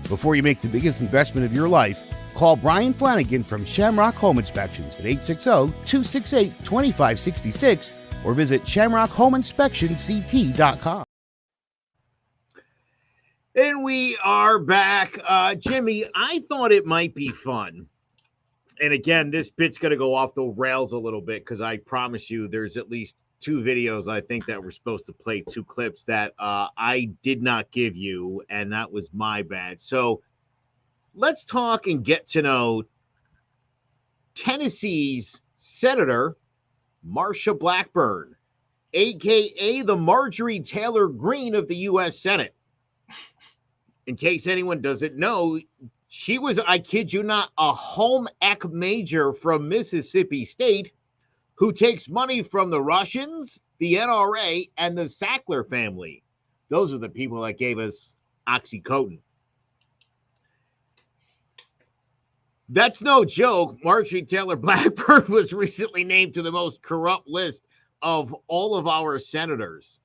Before you make the biggest investment of your life, call Brian Flanagan from Shamrock Home Inspections at 860-268-2566 or visit shamrockhomeinspectionct.com. And we are back. Jimmy, I thought it might be fun. And again, this bit's going to go off the rails a little bit because I promise you there's at least two videos I think that we're supposed to play, two clips that I did not give you, and that was my bad. So let's talk and get to know Tennessee's Senator Marsha Blackburn, a.k.a. the Marjorie Taylor Greene of the U.S. Senate. In case anyone doesn't know, she was, I kid you not, a home ec major from Mississippi State who takes money from the Russians, the NRA, and the Sackler family. Those are the people that gave us OxyContin. That's no joke. Marjorie Taylor Blackburn was recently named to the most corrupt list of all of our senators.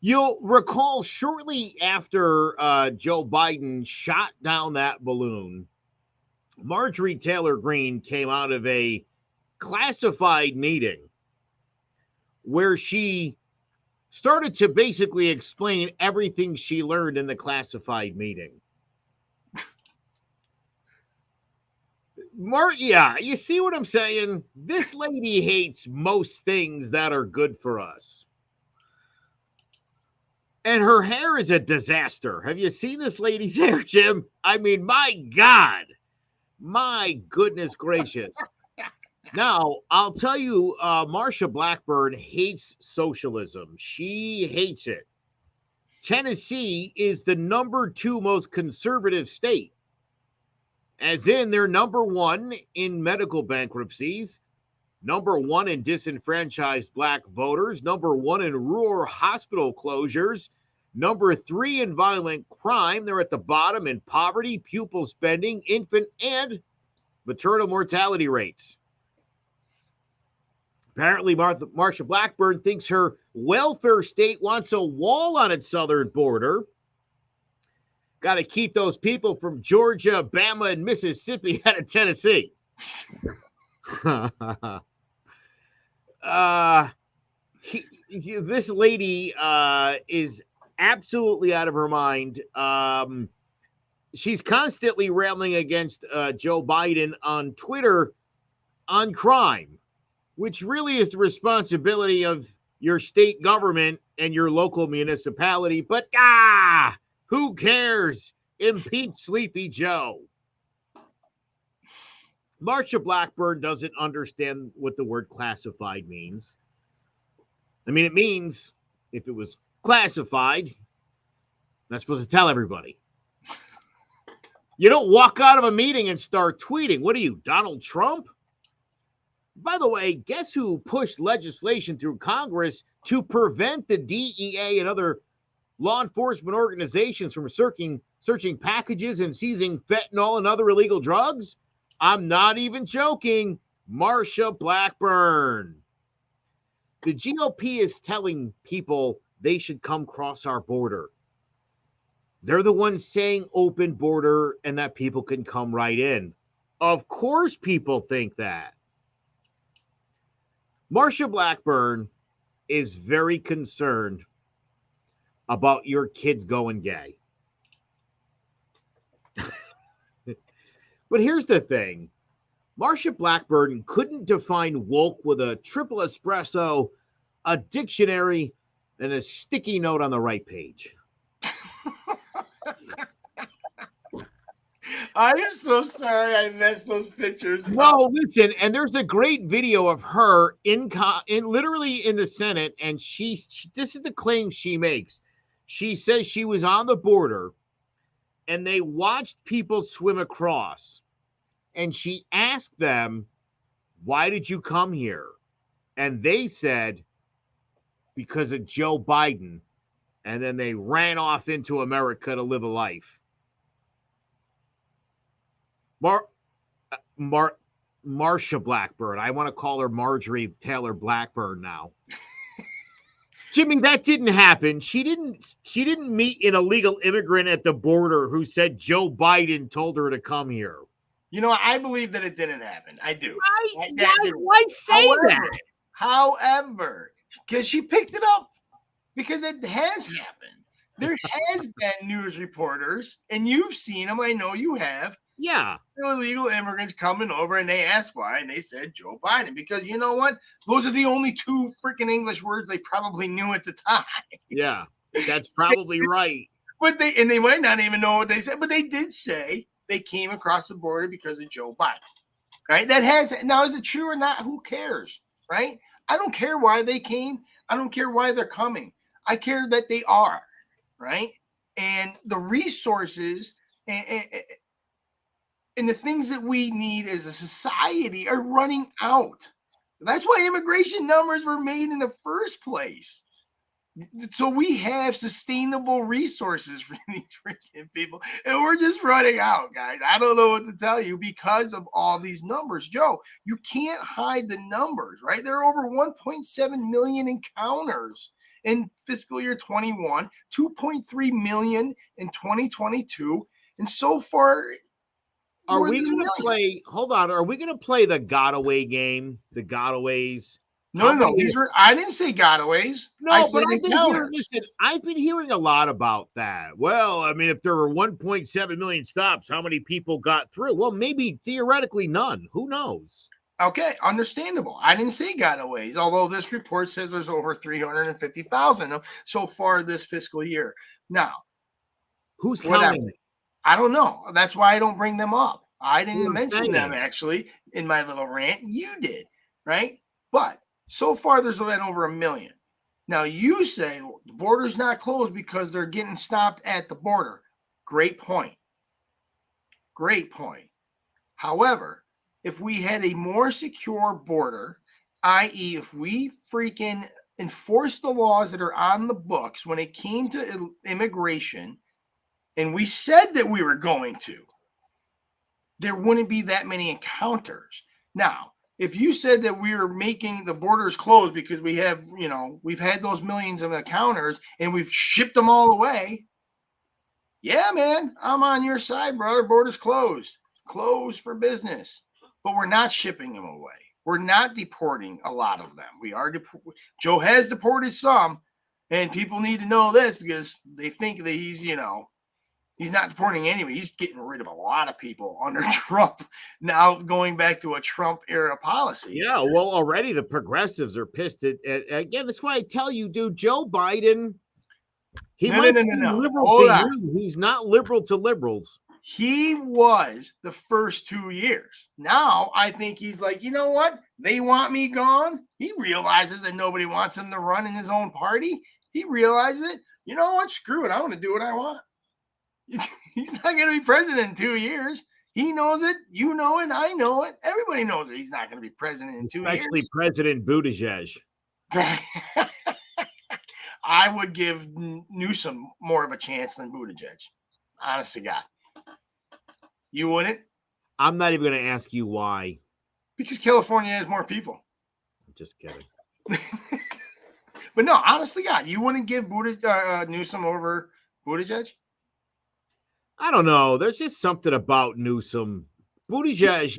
You'll recall shortly after Joe Biden shot down that balloon, Marjorie Taylor Greene came out of a classified meeting where she started to basically explain everything she learned in the classified meeting. Yeah, you see what I'm saying? This lady hates most things that are good for us. And her hair is a disaster. Have you seen this lady's hair, Jim? I mean, my God. My goodness gracious. Now, I'll tell you, Marsha Blackburn hates socialism. She hates it. Tennessee is the number 2 most conservative state, as in they're number 1 in medical bankruptcies, number 1 in disenfranchised black voters, number 1 in rural hospital closures, number 3 in violent crime. They're at the bottom in poverty, pupil spending, infant and maternal mortality rates. Apparently, Marsha Blackburn thinks her welfare state wants a wall on its southern border. Got to keep those people from Georgia, Bama, and Mississippi out of Tennessee. This lady is absolutely out of her mind. She's constantly railing against Joe Biden on Twitter on crime, which really is the responsibility of your state government and your local municipality. But who cares? Impeach Sleepy Joe. Marsha Blackburn doesn't understand what the word classified means. I mean, it means if it was classified, I'm not supposed to tell everybody. You don't walk out of a meeting and start tweeting. What are you, Donald Trump? By the way, guess who pushed legislation through Congress to prevent the DEA and other law enforcement organizations from searching packages and seizing fentanyl and other illegal drugs? I'm not even joking. Marsha Blackburn. The GOP is telling people they should come cross our border. They're the ones saying open border and that people can come right in. Of course people think that. Marsha Blackburn is very concerned about your kids going gay. But here's the thing. Marsha Blackburn couldn't define woke with a triple espresso, a dictionary, and a sticky note on the right page. I'm so sorry I messed those pictures up. No, listen, and there's a great video of her in literally in the Senate, and she this is the claim she makes. She says she was on the border and they watched people swim across, and she asked them, "Why did you come here?" And they said, "Because of Joe Biden." And then they ran off into America to live a life. Marsha Blackburn. I want to call her Marjorie Taylor Blackburn now. Jimmy, that didn't happen. She didn't meet an illegal immigrant at the border who said Joe Biden told her to come here. You know, I believe that it didn't happen. I do. Why say that? However, because she picked it up, because it has happened. There has been news reporters, and you've seen them. I know you have. Yeah. Illegal immigrants coming over, and they asked why, and they said Joe Biden, because you know what? Those are the only 2 freaking English words they probably knew at the time. Yeah, that's probably right. But they might not even know what they said, but they did say they came across the border because of Joe Biden, right? Now, is it true or not? Who cares, right? I don't care why they came. I don't care why they're coming. I care that they are, right? And the resources and the things that we need as a society are running out. That's why immigration numbers were made in the first place. So we have sustainable resources for these freaking people, and we're just running out, guys. I don't know what to tell you because of all these numbers. Joe, you can't hide the numbers, right? There are over 1.7 million encounters in fiscal year 21, 2.3 million in 2022, and so far. Are we going to play? Hold on. Are we going to play the Godaway game? The Godaways? No. I didn't say Godaways. No, but I've been hearing a lot about that. Well, I mean, if there were 1.7 million stops, how many people got through? Well, maybe theoretically none. Who knows? Okay, understandable. I didn't say gotaways, although this report says there's over 350,000 so far this fiscal year. Now, Who's whatever. counting? I don't know. That's why I don't bring them up. I didn't I'm mention them saying. actually in my little rant. You did, right? But so far, there's been over 1 million. Now, you say the border's not closed because they're getting stopped at the border. Great point. Great point. However, if we had a more secure border, i.e., if we freaking enforce the laws that are on the books when it came to immigration, and we said that we were going to, there wouldn't be that many encounters. Now, if you said that we were making the borders closed because we have, we've had those millions of encounters and we've shipped them all away, yeah, man, I'm on your side, brother. Borders closed for business, but we're not shipping them away. We're not deporting a lot of them. We are Joe has deported some, and people need to know this because they think that he's not deporting anyway. He's getting rid of a lot of people under Trump, now going back to a Trump era policy. Yeah, well, already the progressives are pissed at again. That's why I tell you, dude, Joe Biden, he might be liberal Hold to on. you. He's not liberal to liberals. He was the first 2 years. Now I think he's like, you know what? They want me gone. He realizes that nobody wants him to run in his own party. He realizes it. You know what? Screw it. I want to do what I want. He's not going to be president in 2 years. He knows it. You know it. I know it. Everybody knows it. He's not going to be president in 2 years. Especially President Buttigieg. I would give Newsom more of a chance than Buttigieg. Honest to God. You wouldn't? I'm not even going to ask you why. Because California has more people. I'm just kidding. But no, honestly, God, you wouldn't give Newsom over Buttigieg? I don't know. There's just something about Newsom. Buttigieg,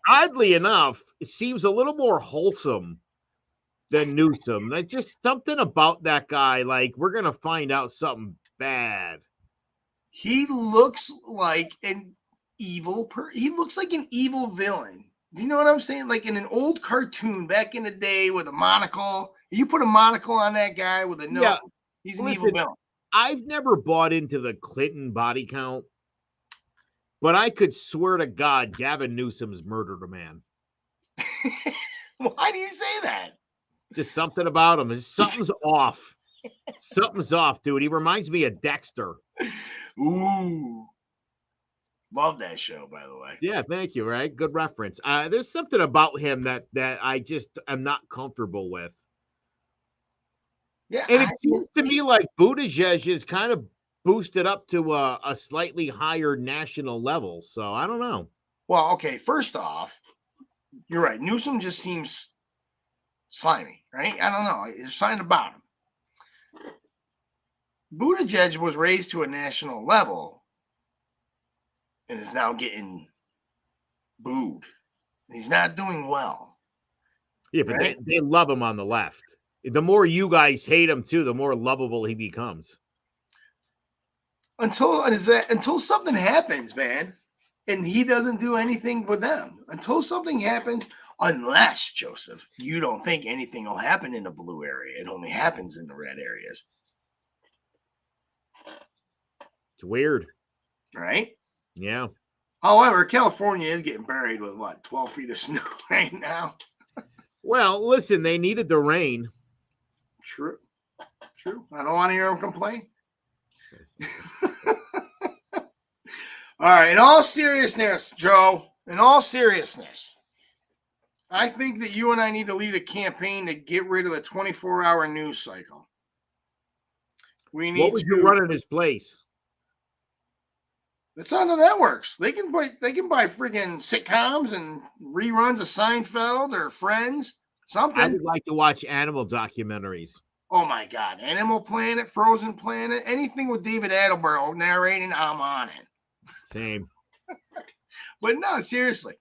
oddly enough, it seems a little more wholesome than Newsom. Like just something about that guy. Like we're gonna find out something bad. He looks like an evil he looks like an evil villain. Do you know what I'm saying? Like in an old cartoon back in the day with a monocle. You put a monocle on that guy with a nose. He's an evil villain. I've never bought into the Clinton body count, but I could swear to God, Gavin Newsom's murdered a man. Why do you say that? Just something about him. Something's off. Something's off, dude. He reminds me of Dexter. Ooh. Love that show, by the way. Yeah, thank you. Right, good reference. There's something about him that I just am not comfortable with. Yeah, and it seems to me like Buttigieg is kind of boosted up to a slightly higher national level. So I don't know. Well, okay. First off, you're right. Newsom just seems slimy, right? I don't know. There's something about him. Buttigieg was raised to a national level and is now getting booed. He's not doing well. Yeah, but right? they love him on the left. The more you guys hate him too, the more lovable he becomes. Until something happens, man, and he doesn't do anything with them. Until something happens, unless, Joseph, you don't think anything will happen in the blue area. It only happens in the red areas. It's weird. Right? Yeah. However, California is getting buried with 12 feet of snow right now. Well, listen, they needed the rain. True. I don't want to hear them complain. All right. In all seriousness, Joe, I think that you and I need to lead a campaign to get rid of the 24-hour news cycle. We need. What would you run in his place? It's on the networks. They can buy friggin' sitcoms and reruns of Seinfeld or Friends. Something. I would like to watch animal documentaries. Oh my God. Animal Planet, Frozen Planet, anything with David Attenborough narrating, I'm on it. Same. But no, seriously.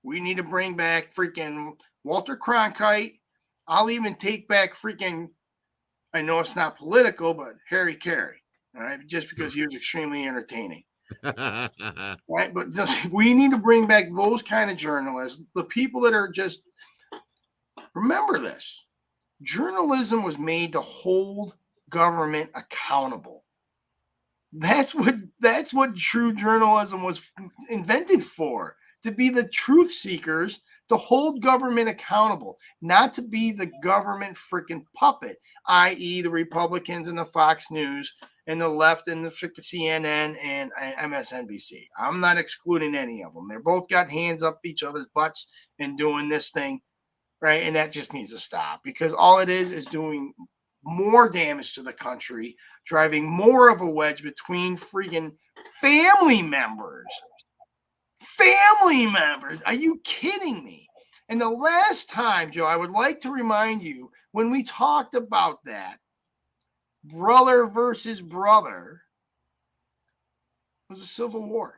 We need to bring back freaking Walter Cronkite. I'll even take back freaking, I know it's not political, but Harry Carey. All right, just because he was extremely entertaining. right? But we need to bring back those kind of journalists, the people that are just, remember this, journalism was made to hold government accountable. That's what true journalism was invented for, to be the truth seekers, to hold government accountable, not to be the government freaking puppet, i.e. the Republicans and the Fox News and the left and the CNN and MSNBC. I'm not excluding any of them. They're both got hands up each other's butts and doing this thing, right? And that just needs to stop, because all it is doing more damage to the country, driving more of a wedge between freaking family members. Family members. Are you kidding me? And the last time, Joe, I would like to remind you, when we talked about that, brother versus brother, was a civil war.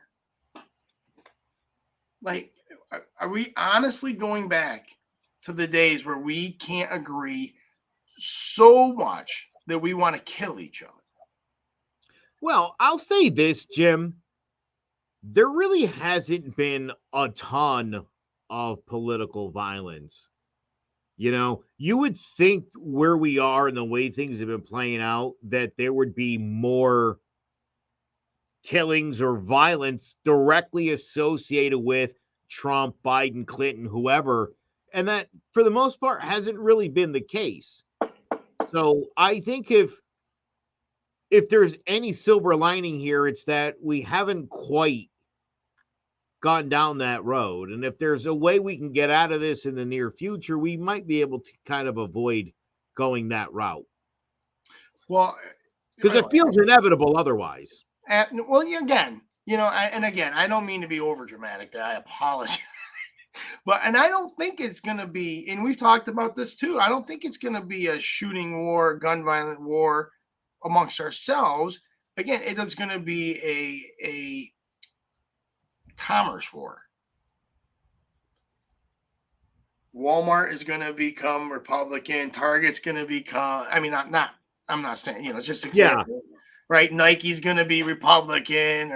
Like, are we honestly going back to the days where we can't agree so much that we want to kill each other? Well, I'll say this, Jim. There really hasn't been a ton of political violence. You know, you would think where we are and the way things have been playing out that there would be more killings or violence directly associated with Trump, Biden, Clinton, whoever. And that, for the most part, hasn't really been the case. So I think if there's any silver lining here, it's that we haven't quite gone down that road. And if there's a way we can get out of this in the near future, we might be able to kind of avoid going that route. Well, because it feels inevitable otherwise. Well, again, I don't mean to be over dramatic. I apologize. And I don't think it's going to be, and we've talked about this too, I don't think it's going to be a shooting war, gun violent war amongst ourselves. Again, it is going to be a commerce war. Walmart is going to become Republican. Target's going to become, I'm not saying, just example, right? Nike's going to be Republican.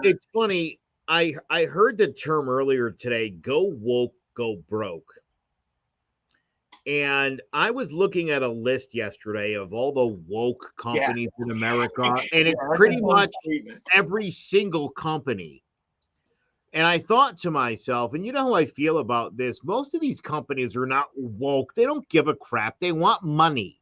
It's funny. I heard the term earlier today, go woke, go broke. And I was looking at a list yesterday of all the woke companies in America, and it's pretty much every single company. And I thought to myself, and you know how I feel about this, most of these companies are not woke. They don't give a crap. They want money.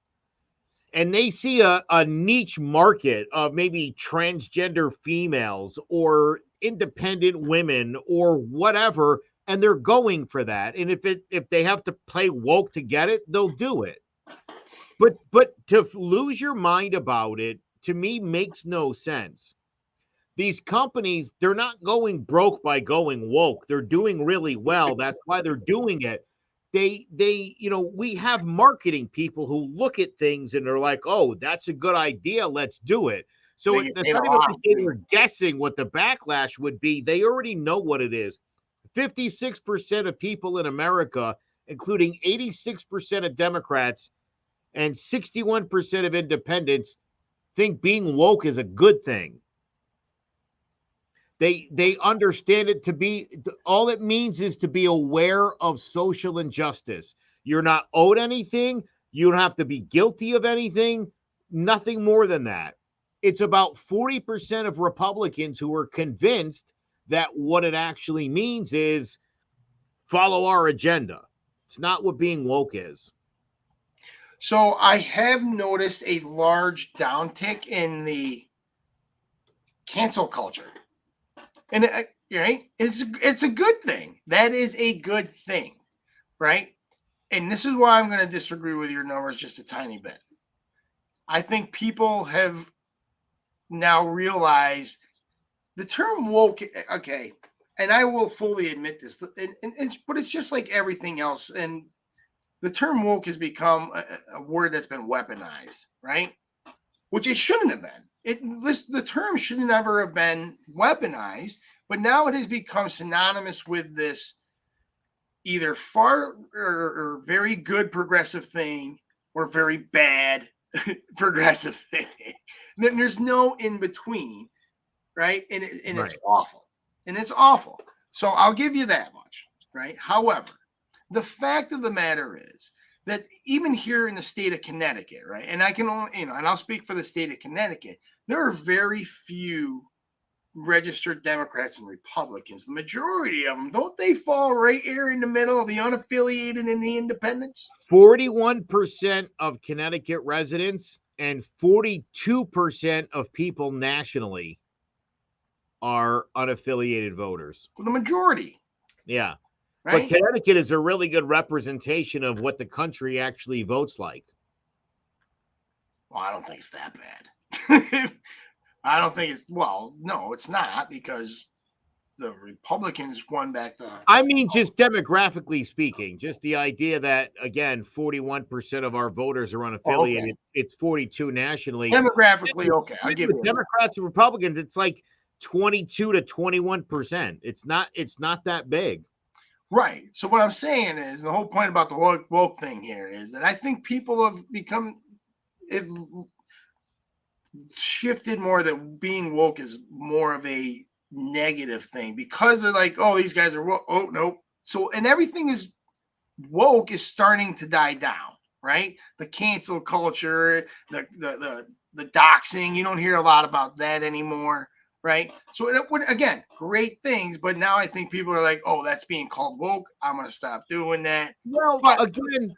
And they see a niche market of maybe transgender females or independent women or whatever, and they're going for that. And if they have to play woke to get it, they'll do it. But to lose your mind about it, to me, makes no sense. These companies, they're not going broke by going woke. They're doing really well. That's why they're doing it. We have marketing people who look at things and they're like, oh, that's a good idea. Let's do it. So it's not even like they were guessing what the backlash would be. They already know what it is. 56% of people in America, including 86% of Democrats and 61% of independents, think being woke is a good thing. They understand it to be, all it means is to be aware of social injustice. You're not owed anything. You don't have to be guilty of anything. Nothing more than that. It's about 40% of Republicans who are convinced that what it actually means is follow our agenda. It's not what being woke is. So I have noticed a large downtick in the cancel culture. And right, it's a good thing. That is a good thing, right? And this is why I'm going to disagree with your numbers just a tiny bit. I think people have now realized the term woke. Okay, and I will fully admit this, but it's just like everything else. And the term woke has become a word that's been weaponized, right? Which it shouldn't have been. The term should never have been weaponized, but now it has become synonymous with this either far or very good progressive thing or very bad progressive thing. Then there's no in between. right? And it's Right. awful. And it's awful. So I'll give you that much, right? However, the fact of the matter is that even here in the state of Connecticut, right? And I can only, and I'll speak for the state of Connecticut, there are very few registered Democrats and Republicans. The majority of them, don't they fall right here in the middle of the unaffiliated and the independents? 41% of Connecticut residents and 42% of people nationally are unaffiliated voters. So the majority, Yeah. right? But Connecticut is a really good representation of what the country actually votes like. Well, I don't think it's that bad. I don't think it's, well, no, it's not, because the Republicans won back the. I mean, just demographically speaking, just the idea that, again, 41% of our voters are unaffiliated. Okay. It's 42 nationally. Demographically, okay, I'll give With you that. Democrats and Republicans, it's like 22 to 21%. It's not that big. Right. So what I'm saying is, the whole point about the woke thing here is that I think people have shifted more, that being woke is more of a negative thing, because they're like, oh, these guys are woke. Oh, nope. So, and everything is woke is starting to die down, right? The cancel culture, the doxing, you don't hear a lot about that anymore. Right. So it would, again, great things. But now I think people are like, oh, that's being called woke. I'm going to stop doing that. Well, But- again,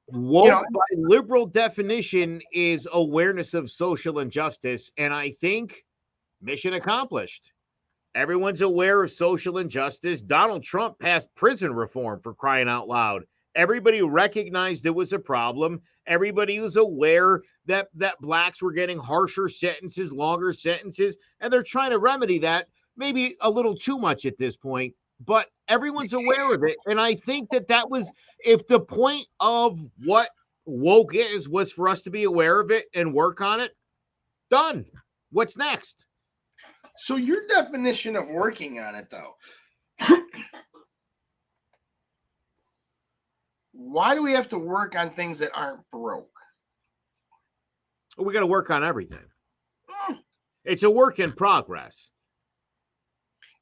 woke by liberal definition is awareness of social injustice. And I think mission accomplished. Everyone's aware of social injustice. Donald Trump passed prison reform, for crying out loud. Everybody recognized it was a problem. Everybody was aware that blacks were getting harsher sentences, longer sentences, and they're trying to remedy that, maybe a little too much at this point, but everyone's aware of it. And I think that was, if the point of what woke was for us to be aware of it and work on it, done. What's next? So your definition of working on it, though, why do we have to work on things that aren't broke? We got to work on everything. It's a work in progress.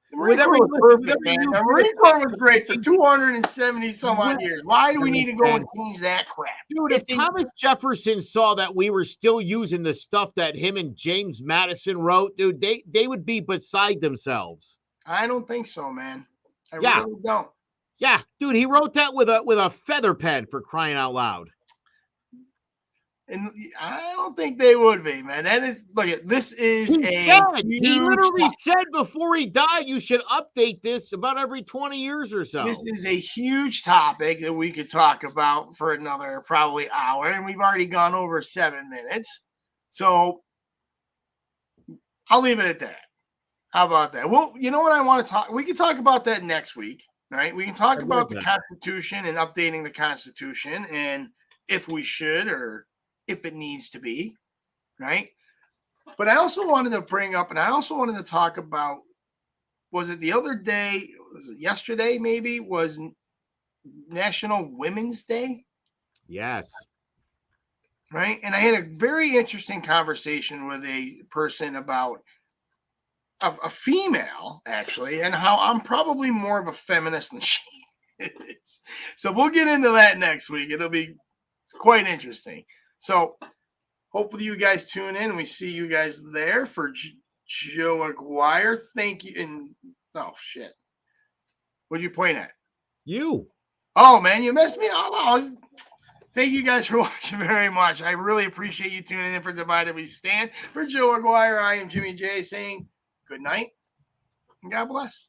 The Marine Corps was perfect, man. The Marine Corps was great for 270 some odd years. Why do we need to go and change that crap? Dude, if Thomas Jefferson saw that we were still using the stuff that him and James Madison wrote, dude, they would be beside themselves. I don't think so, man. I Yeah. really don't. Yeah, dude, he wrote that with a feather pen, for crying out loud. And I don't think they would be, man. That is, look at this is He a said, huge he literally said before he died, you should update this about every 20 years or so. This is a huge topic that we could talk about for another probably hour, and we've already gone over 7 minutes. So I'll leave it at that. How about that? Well, you know what I want to talk? We can talk about that next week, right? We can talk about the Constitution and updating the Constitution, and if we should or if it needs to be, right? But I also wanted to bring up, and I also wanted to talk about, was it the other day, was it yesterday maybe, was National Women's Day? Yes. Right? And I had a very interesting conversation with a person about a female, actually, and how I'm probably more of a feminist than she is. So we'll get into that next week. It'll be quite interesting. So hopefully you guys tune in and we see you guys there. For Joe Aguirre, thank you. And oh shit, what'd you point at? You. Oh man, you messed me up. Thank you guys for watching very much. I really appreciate you tuning in for Divided We Stand. For Joe Aguirre, I am Jimmy J saying good night and God bless.